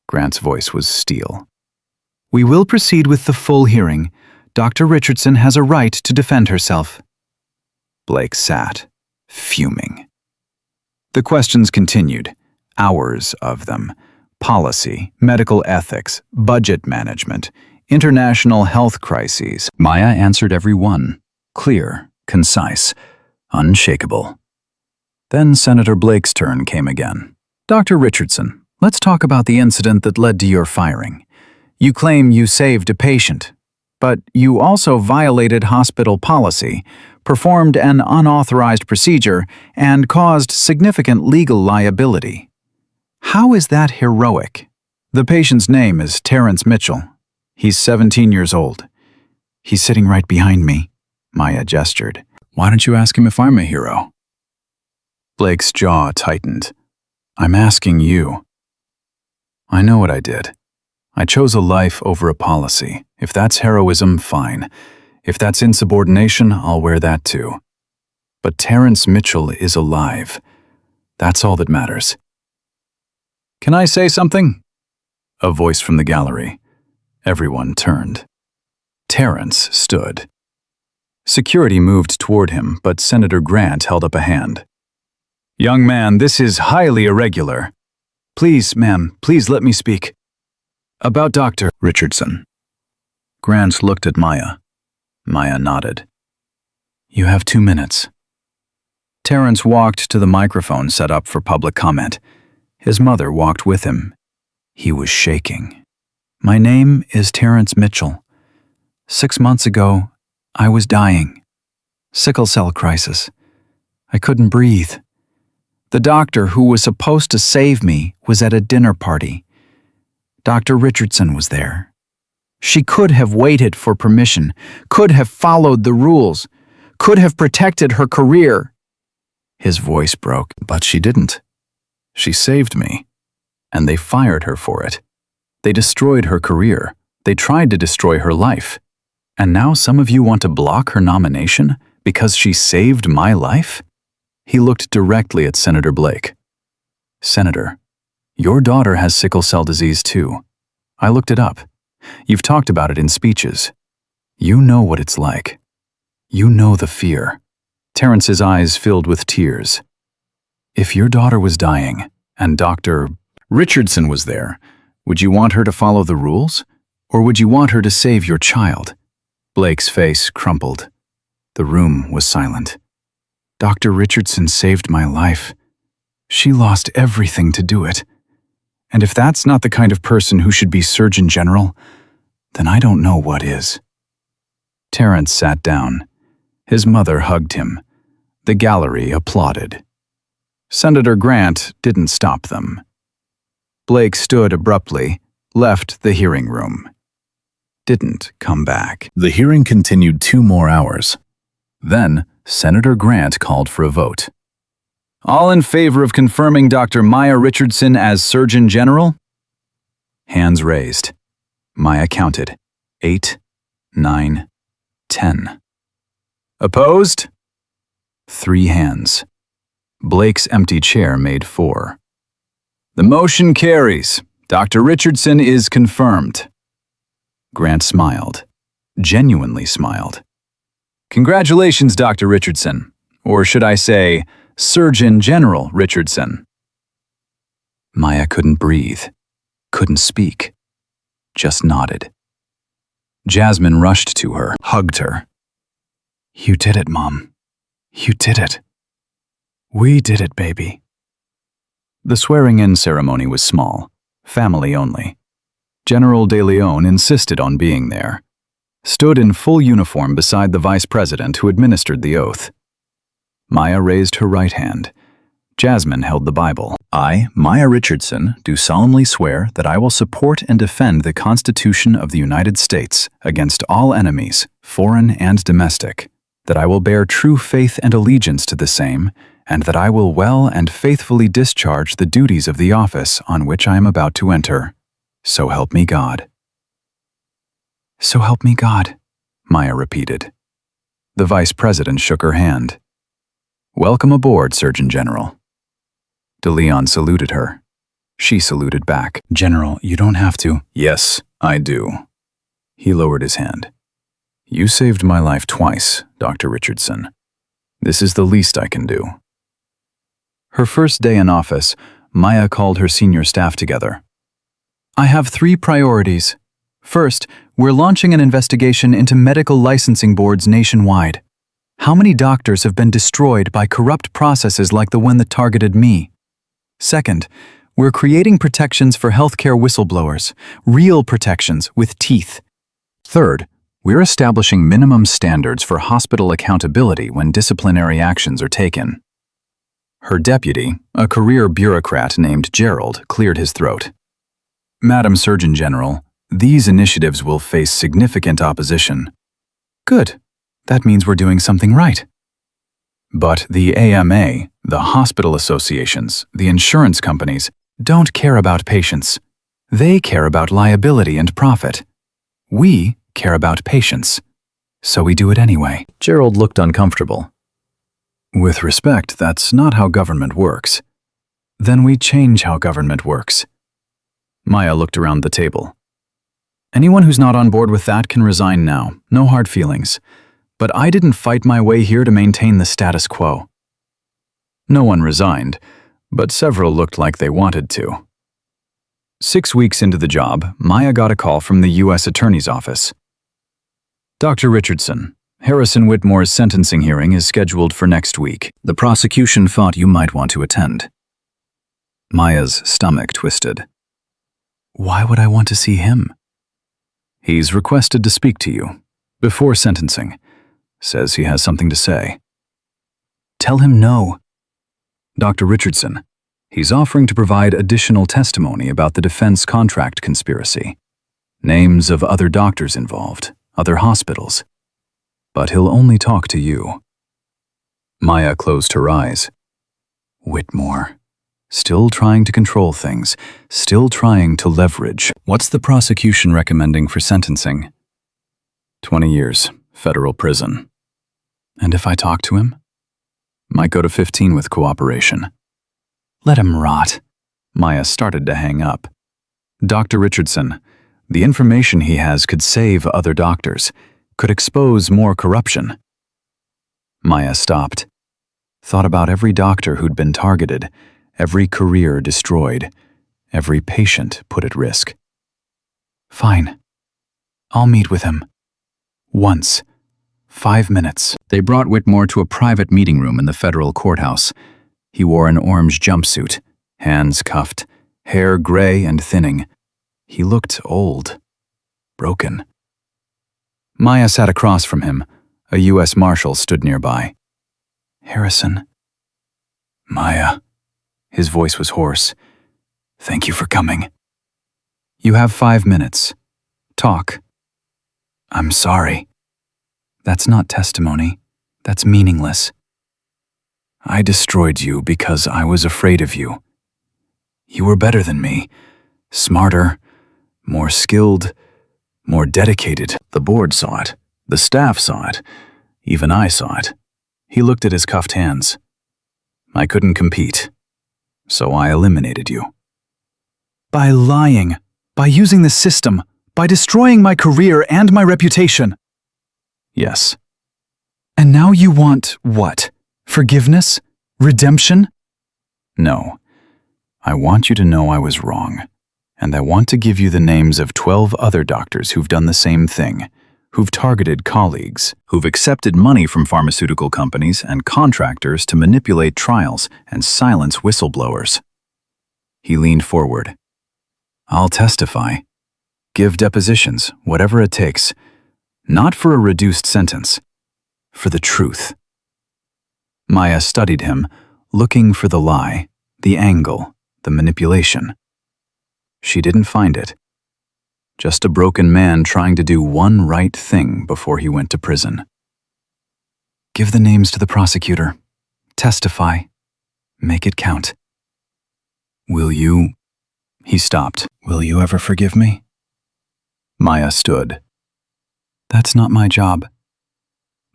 S3: Grant's voice was steel.
S2: We will proceed with the full hearing. Dr. Richardson has a right to defend herself.
S3: Blake sat, fuming. The questions continued, hours of them. Policy, medical ethics, budget management, international health crises. Maya answered every one, clear, concise, unshakable. Then Senator Blake's turn came again. Dr. Richardson, let's talk about the incident that led to your firing. You claim you saved a patient, but you also violated hospital policy, performed an unauthorized procedure, and caused significant legal liability. How is that heroic? The patient's name is Terrence Mitchell. He's 17 years old. He's sitting right behind me. Maya gestured. Why don't you ask him if I'm a hero? Blake's jaw tightened. I'm asking you. I know what I did. I chose a life over a policy. If that's heroism, fine. If that's insubordination, I'll wear that too.
S1: But Terrence Mitchell is alive. That's all that matters. Can I say something? A voice from the gallery. Everyone turned. Terrence stood. Security moved toward him, but Senator Grant held up a hand. Young man, this is highly irregular. Please, ma'am, please let me speak. About Dr.
S3: Richardson. Grant looked at Maya. Maya nodded.
S1: You have 2 minutes. Terrence walked to the microphone set up for public comment. His mother walked with him. He was shaking. My name is Terrence Mitchell. 6 months ago, I was dying. Sickle cell crisis. I couldn't breathe. The doctor who was supposed to save me was at a dinner party. Dr. Richardson was there. She could have waited for permission, could have followed the rules, could have protected her career. His voice broke, but she didn't. She saved me, and they fired her for it. They destroyed her career. They tried to destroy her life. And now some of you want to block her nomination because she saved my life? He looked directly at Senator Blake. Senator, your daughter has sickle cell disease too. I looked it up. You've talked about it in speeches. You know what it's like. You know the fear. Terrence's eyes filled with tears. If your daughter was dying, and Dr. Richardson was there, would you want her to follow the rules? Or would you want her to save your child? Blake's face crumpled. The room was silent. Dr. Richardson saved my life. She lost everything to do it. And if that's not the kind of person who should be Surgeon General, then I don't know what is. Terrence sat down. His mother hugged him. The gallery applauded. Senator Grant didn't stop them. Blake stood abruptly, left the hearing room. Didn't come back.
S3: The hearing continued 2 more hours. Then, Senator Grant called for a vote.
S1: All in favor of confirming Dr. Maya Richardson as Surgeon General? Hands raised. Maya counted. 8, 9, 10. Opposed? 3 hands. Blake's empty chair made 4. The motion carries. Dr. Richardson is confirmed. Grant smiled. Genuinely smiled. Congratulations, Dr. Richardson. Or should I say, Surgeon General Richardson. Maya couldn't breathe, couldn't speak, just nodded. Jasmine rushed to her, hugged her. You did it, Mom. You did it. We did it, baby. The swearing-in ceremony was small, family only. General De Leon insisted on being there. Stood in full uniform beside the vice president who administered the oath. Maya raised her right hand. Jasmine held the Bible.
S3: I, Maya Richardson, do solemnly swear that I will support and defend the Constitution of the United States against all enemies, foreign and domestic, that I will bear true faith and allegiance to the same, and that I will well and faithfully discharge the duties of the office on which I am about to enter. So help me God. So help me God, Maya repeated. The vice president shook her hand. Welcome aboard, Surgeon General. De Leon saluted her. She saluted back. General, you don't have to. Yes, I do. He lowered his hand. You saved my life twice, Dr. Richardson. This is the least I can do. Her first day in office, Maya called her senior staff together. I have 3 priorities. First, we're launching an investigation into medical licensing boards nationwide. How many doctors have been destroyed by corrupt processes like the one that targeted me? Second, we're creating protections for healthcare whistleblowers, real protections with teeth. Third, we're establishing minimum standards for hospital accountability when disciplinary actions are taken. Her deputy, a career bureaucrat named Gerald, cleared his throat. Madam Surgeon General, these initiatives will face significant opposition.
S1: Good. That means we're doing something right. But the AMA, the hospital associations, the insurance companies, don't care about patients. They care about liability and profit. We care about patients. So we do it anyway.
S3: Gerald looked uncomfortable.
S1: With respect, that's not how government works. Then we change how government works. Maya looked around the table. Anyone who's not on board with that can resign now, no hard feelings. But I didn't fight my way here to maintain the status quo. No one resigned, but several looked like they wanted to. 6 weeks into the job, Maya got a call from the U.S. Attorney's Office. Dr. Richardson, Harrison Whitmore's sentencing hearing is scheduled for next week. The prosecution thought you might want to attend. Maya's stomach twisted. Why would I want to see him? He's requested to speak to you before sentencing. Says he has something to say. Tell him no. Dr. Richardson, he's offering to provide additional testimony about the defense contract conspiracy. Names of other doctors involved, other hospitals. But he'll only talk to you. Maya closed her eyes. Whitmore. Still trying to control things, still trying to leverage. What's the prosecution recommending for sentencing? 20 years, federal prison. And if I talk to him? Might go to 15 with cooperation. Let him rot. Maya started to hang up. Dr. Richardson, the information he has could save other doctors, could expose more corruption. Maya stopped. Thought about every doctor who'd been targeted, every career destroyed, every patient put at risk. Fine. I'll meet with him. Once. 5 minutes. They brought Whitmore to a private meeting room in the federal courthouse. He wore an orange jumpsuit, hands cuffed, hair gray and thinning. He looked old. Broken. Maya sat across from him. A U.S. Marshal stood nearby. Harrison. Maya. His voice was hoarse. Thank you for coming. You have 5 minutes. Talk. I'm sorry. That's not testimony. That's meaningless. I destroyed you because I was afraid of you. You were better than me. Smarter, more skilled, more dedicated. The board saw it. The staff saw it. Even I saw it. He looked at his cuffed hands. I couldn't compete. So I eliminated you. By lying, by using the system, by destroying my career and my reputation. Yes. And now you want what? Forgiveness? Redemption? No. I want you to know I was wrong. And I want to give you the names of 12 other doctors who've done the same thing, who've targeted colleagues, who've accepted money from pharmaceutical companies and contractors to manipulate trials and silence whistleblowers. He leaned forward. I'll testify. Give depositions, whatever it takes. Not for a reduced sentence. For the truth. Maya studied him, looking for the lie, the angle, the manipulation. She didn't find it. Just a broken man trying to do one right thing before he went to prison. Give the names to the prosecutor. Testify. Make it count. Will you... He stopped. Will you ever forgive me? Maya stood. That's not my job.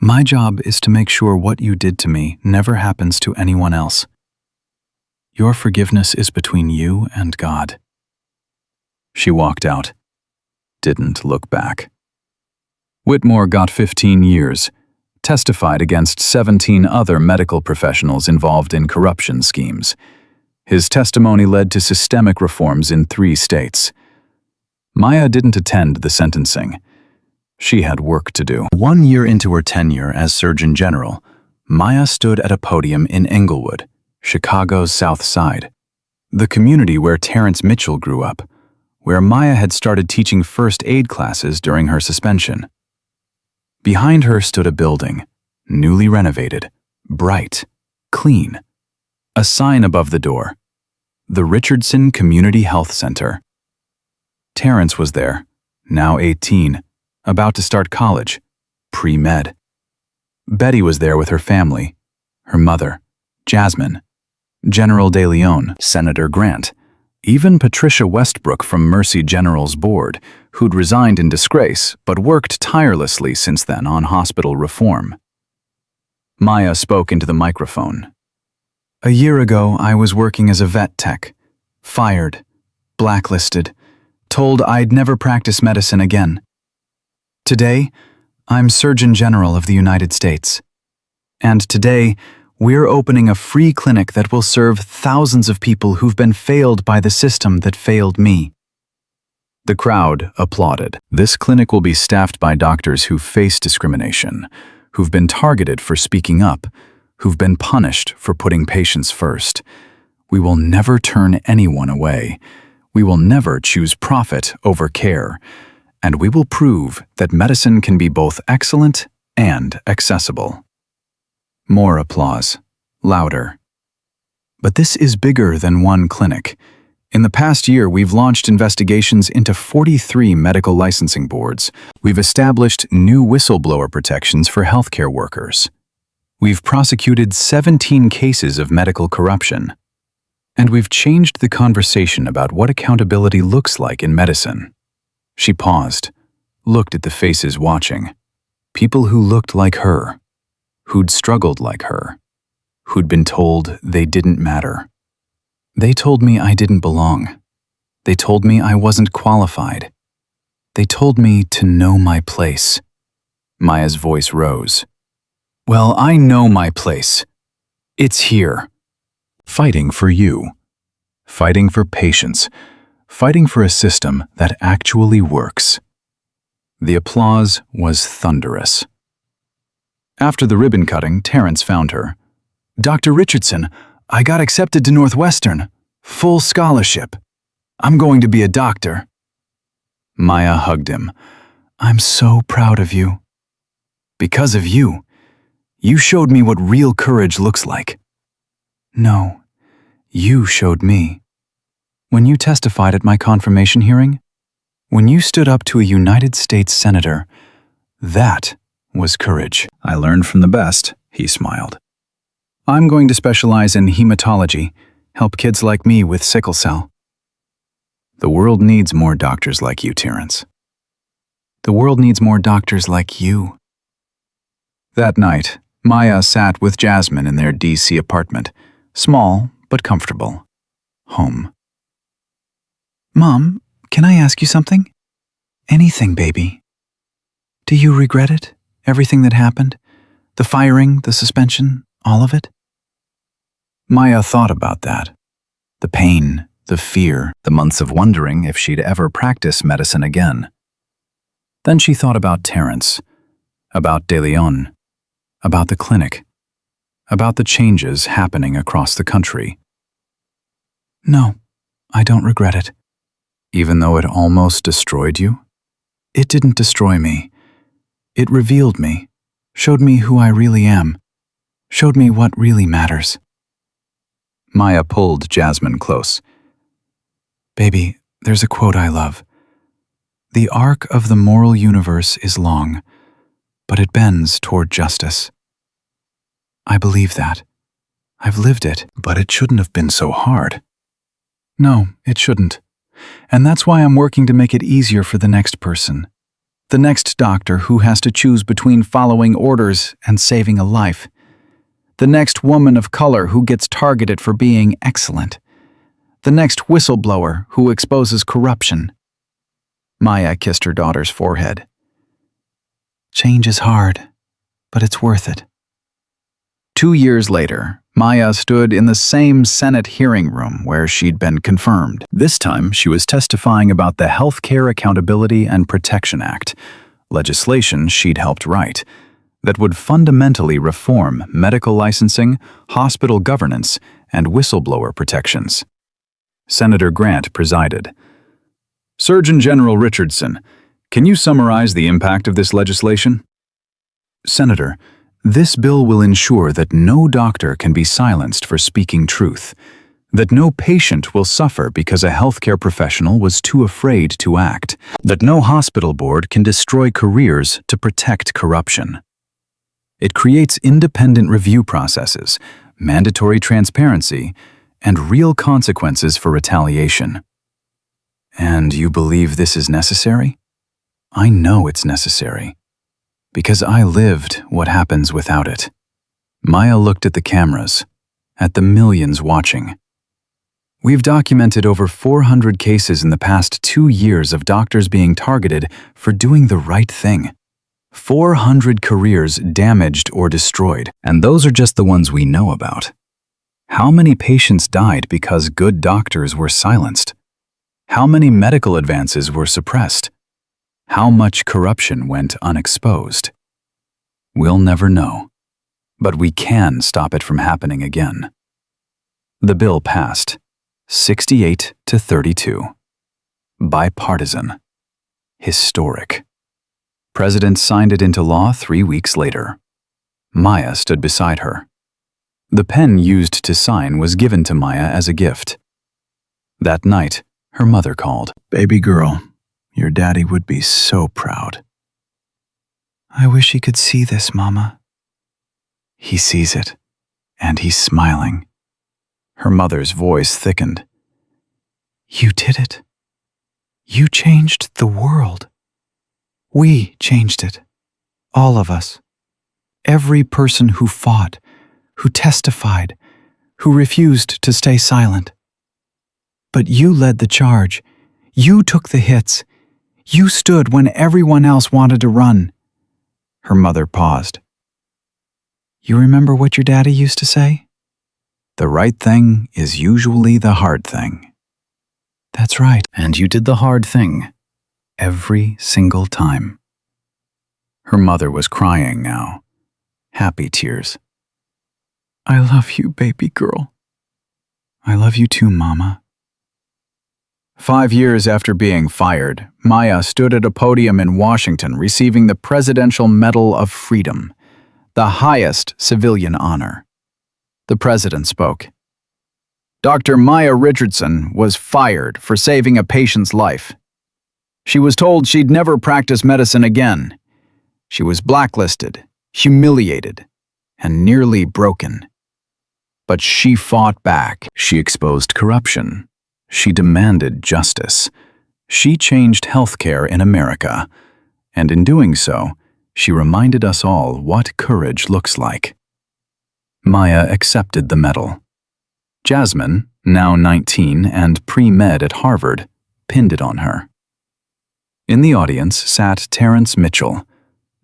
S1: My job is to make sure what you did to me never happens to anyone else. Your forgiveness is between you and God. She walked out. Didn't look back. Whitmore got 15 years, testified against 17 other medical professionals involved in corruption schemes. His testimony led to systemic reforms in 3 states. Maya didn't attend the sentencing. She had work to do. 1 year into her tenure as Surgeon General, Maya stood at a podium in Englewood, Chicago's South Side, the community where Terrence Mitchell grew up, where Maya had started teaching first aid classes during her suspension. Behind her stood a building, newly renovated, bright, clean. A sign above the door, the Richardson Community Health Center. Terrence was there, now 18, about to start college, pre-med. Betty was there with her family, her mother, Jasmine, General De Leon, Senator Grant, even Patricia Westbrook from Mercy General's board, who'd resigned in disgrace but worked tirelessly since then on hospital reform. Maya spoke into the microphone. "A year ago, I was working as a vet tech. Fired, blacklisted, told I'd never practice medicine again. Today, I'm Surgeon General of the United States. And today, we're opening a free clinic that will serve thousands of people who've been failed by the system that failed me." The crowd applauded. This clinic will be staffed by doctors who face discrimination, who've been targeted for speaking up, who've been punished for putting patients first. We will never turn anyone away. We will never choose profit over care. And we will prove that medicine can be both excellent and accessible. More applause, louder. But this is bigger than one clinic. In the past year, we've launched investigations into 43 medical licensing boards. We've established new whistleblower protections for healthcare workers. We've prosecuted 17 cases of medical corruption. And we've changed the conversation about what accountability looks like in medicine. She paused, looked at the faces watching. People who looked like her, who'd struggled like her, who'd been told they didn't matter. They told me I didn't belong. They told me I wasn't qualified. They told me to know my place. Maya's voice rose. "Well, I know my place. It's here. Fighting for you. Fighting for patients. Fighting for a system that actually works." The applause was thunderous. After the ribbon cutting, Terrence found her. "Dr. Richardson, I got accepted to Northwestern. Full scholarship. I'm going to be a doctor." Maya hugged him. "I'm so proud of you. Because of you. You showed me what real courage looks like." "No, you showed me. When you testified at my confirmation hearing, when you stood up to a United States senator, that was courage." "I learned from the best," he smiled. "I'm going to specialize in hematology, help kids like me with sickle cell." "The world needs more doctors like you, Terrence." "The world needs more doctors like you." That night, Maya sat with Jasmine in their DC apartment, small but comfortable. Home. "Mom, can I ask you something?" "Anything, baby." "Do you regret it? Everything that happened? The firing, the suspension, all of it?" Maya thought about that. The pain, the fear, the months of wondering if she'd ever practice medicine again. Then she thought about Terrence, about De Leon, about the clinic, about the changes happening across the country. "No, I don't regret it." "Even though it almost destroyed you?" "It didn't destroy me. It revealed me, showed me who I really am, showed me what really matters." Maya pulled Jasmine close. "Baby, there's a quote I love. The arc of the moral universe is long, but it bends toward justice. I believe that. I've lived it, but it shouldn't have been so hard." "No, it shouldn't. And that's why I'm working to make it easier for the next person. The next doctor who has to choose between following orders and saving a life. The next woman of color who gets targeted for being excellent. The next whistleblower who exposes corruption." Maya kissed her daughter's forehead. "Change is hard, but it's worth it." 2 years later, Maya stood in the same Senate hearing room where she'd been confirmed. This time, she was testifying about the Healthcare Accountability and Protection Act, legislation she'd helped write, that would fundamentally reform medical licensing, hospital governance, and whistleblower protections. Senator Grant presided. "Surgeon General Richardson, can you summarize the impact of this legislation?" "Senator, this bill will ensure that no doctor can be silenced for speaking truth, that no patient will suffer because a healthcare professional was too afraid to act, that no hospital board can destroy careers to protect corruption. It creates independent review processes, mandatory transparency, and real consequences for retaliation." "And you believe this is necessary?" "I know it's necessary, because I lived what happens without it." Maya looked at the cameras, at the millions watching. We've documented over 400 cases in the past 2 years of doctors being targeted for doing the right thing. 400 careers damaged or destroyed.
S3: And those are just the ones we know about. How many patients died because good doctors were silenced? How many medical advances were suppressed? How much corruption went unexposed? We'll never know, but we can stop it from happening again. The bill passed, 68 to 32. Bipartisan. Historic. President signed it into law 3 weeks later. Maya stood beside her. The pen used to sign was given to Maya as a gift. That night, her mother called.
S2: Baby girl, your daddy would be so proud. I wish he could see this, Mama. He sees it, and he's smiling.
S1: Her mother's voice thickened.
S2: You did it. You changed the world. We changed it. All of us. Every person who fought, who testified, who refused to stay silent. But you led the charge. You took the hits. You stood when everyone else wanted to run. Her mother paused. You remember what your daddy used to say?
S1: The right thing is usually the hard thing.
S2: That's right.
S1: And you did the hard thing. Every single time. Her mother was crying now. Happy tears.
S2: I love you, baby girl. I love you too, Mama.
S1: 5 years after being fired, Maya stood at a podium in Washington receiving the Presidential Medal of Freedom, the highest civilian honor. The president spoke. Dr. Maya Richardson was fired for saving a patient's life. She was told she'd never practice medicine again. She was blacklisted, humiliated, and nearly broken. But she fought back.
S3: She exposed corruption. She demanded justice. She changed healthcare in America. And in doing so, she reminded us all what courage looks like. Maya accepted the medal. Jasmine, now 19 and pre-med at Harvard, pinned it on her. In the audience sat Terrence Mitchell,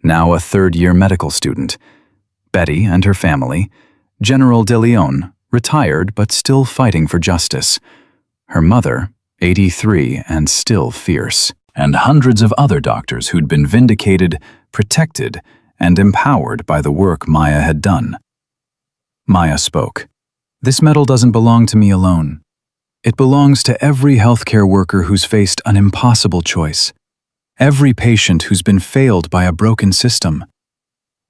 S3: now a third-year medical student, Betty and her family, General DeLeon, retired but still fighting for justice, her mother, 83 and still fierce, and hundreds of other doctors who'd been vindicated, protected, and empowered by the work Maya had done. Maya spoke. This medal doesn't belong to me alone. It belongs to every healthcare worker who's faced an impossible choice. Every patient who's been failed by a broken system.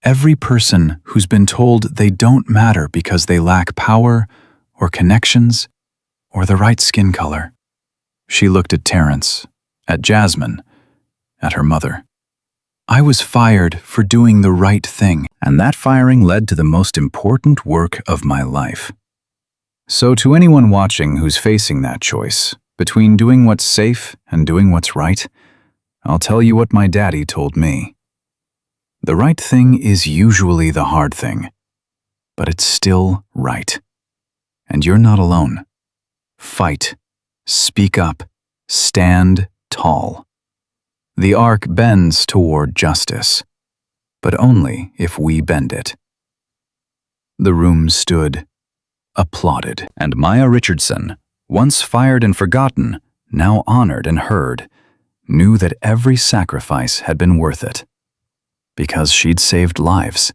S3: Every person who's been told they don't matter because they lack power or connections or the right skin color. She looked at Terrence, at Jasmine, at her mother. I was fired for doing the right thing, and that firing led to the most important work of my life. So to anyone watching who's facing that choice, between doing what's safe and doing what's right, I'll tell you what my daddy told me. The right thing is usually the hard thing, but it's still right. And you're not alone. Fight, speak up, stand tall. The arc bends toward justice, but only if we bend it. The room stood, applauded, and Maya Richardson, once fired and forgotten, now honored and heard, knew that every sacrifice had been worth it. Because she'd saved lives.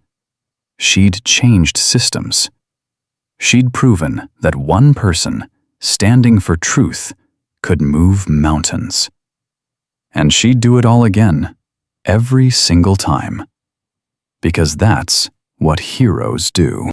S3: She'd changed systems. She'd proven that one person, standing for truth, could move mountains. And she'd do it all again, every single time. Because that's what heroes do.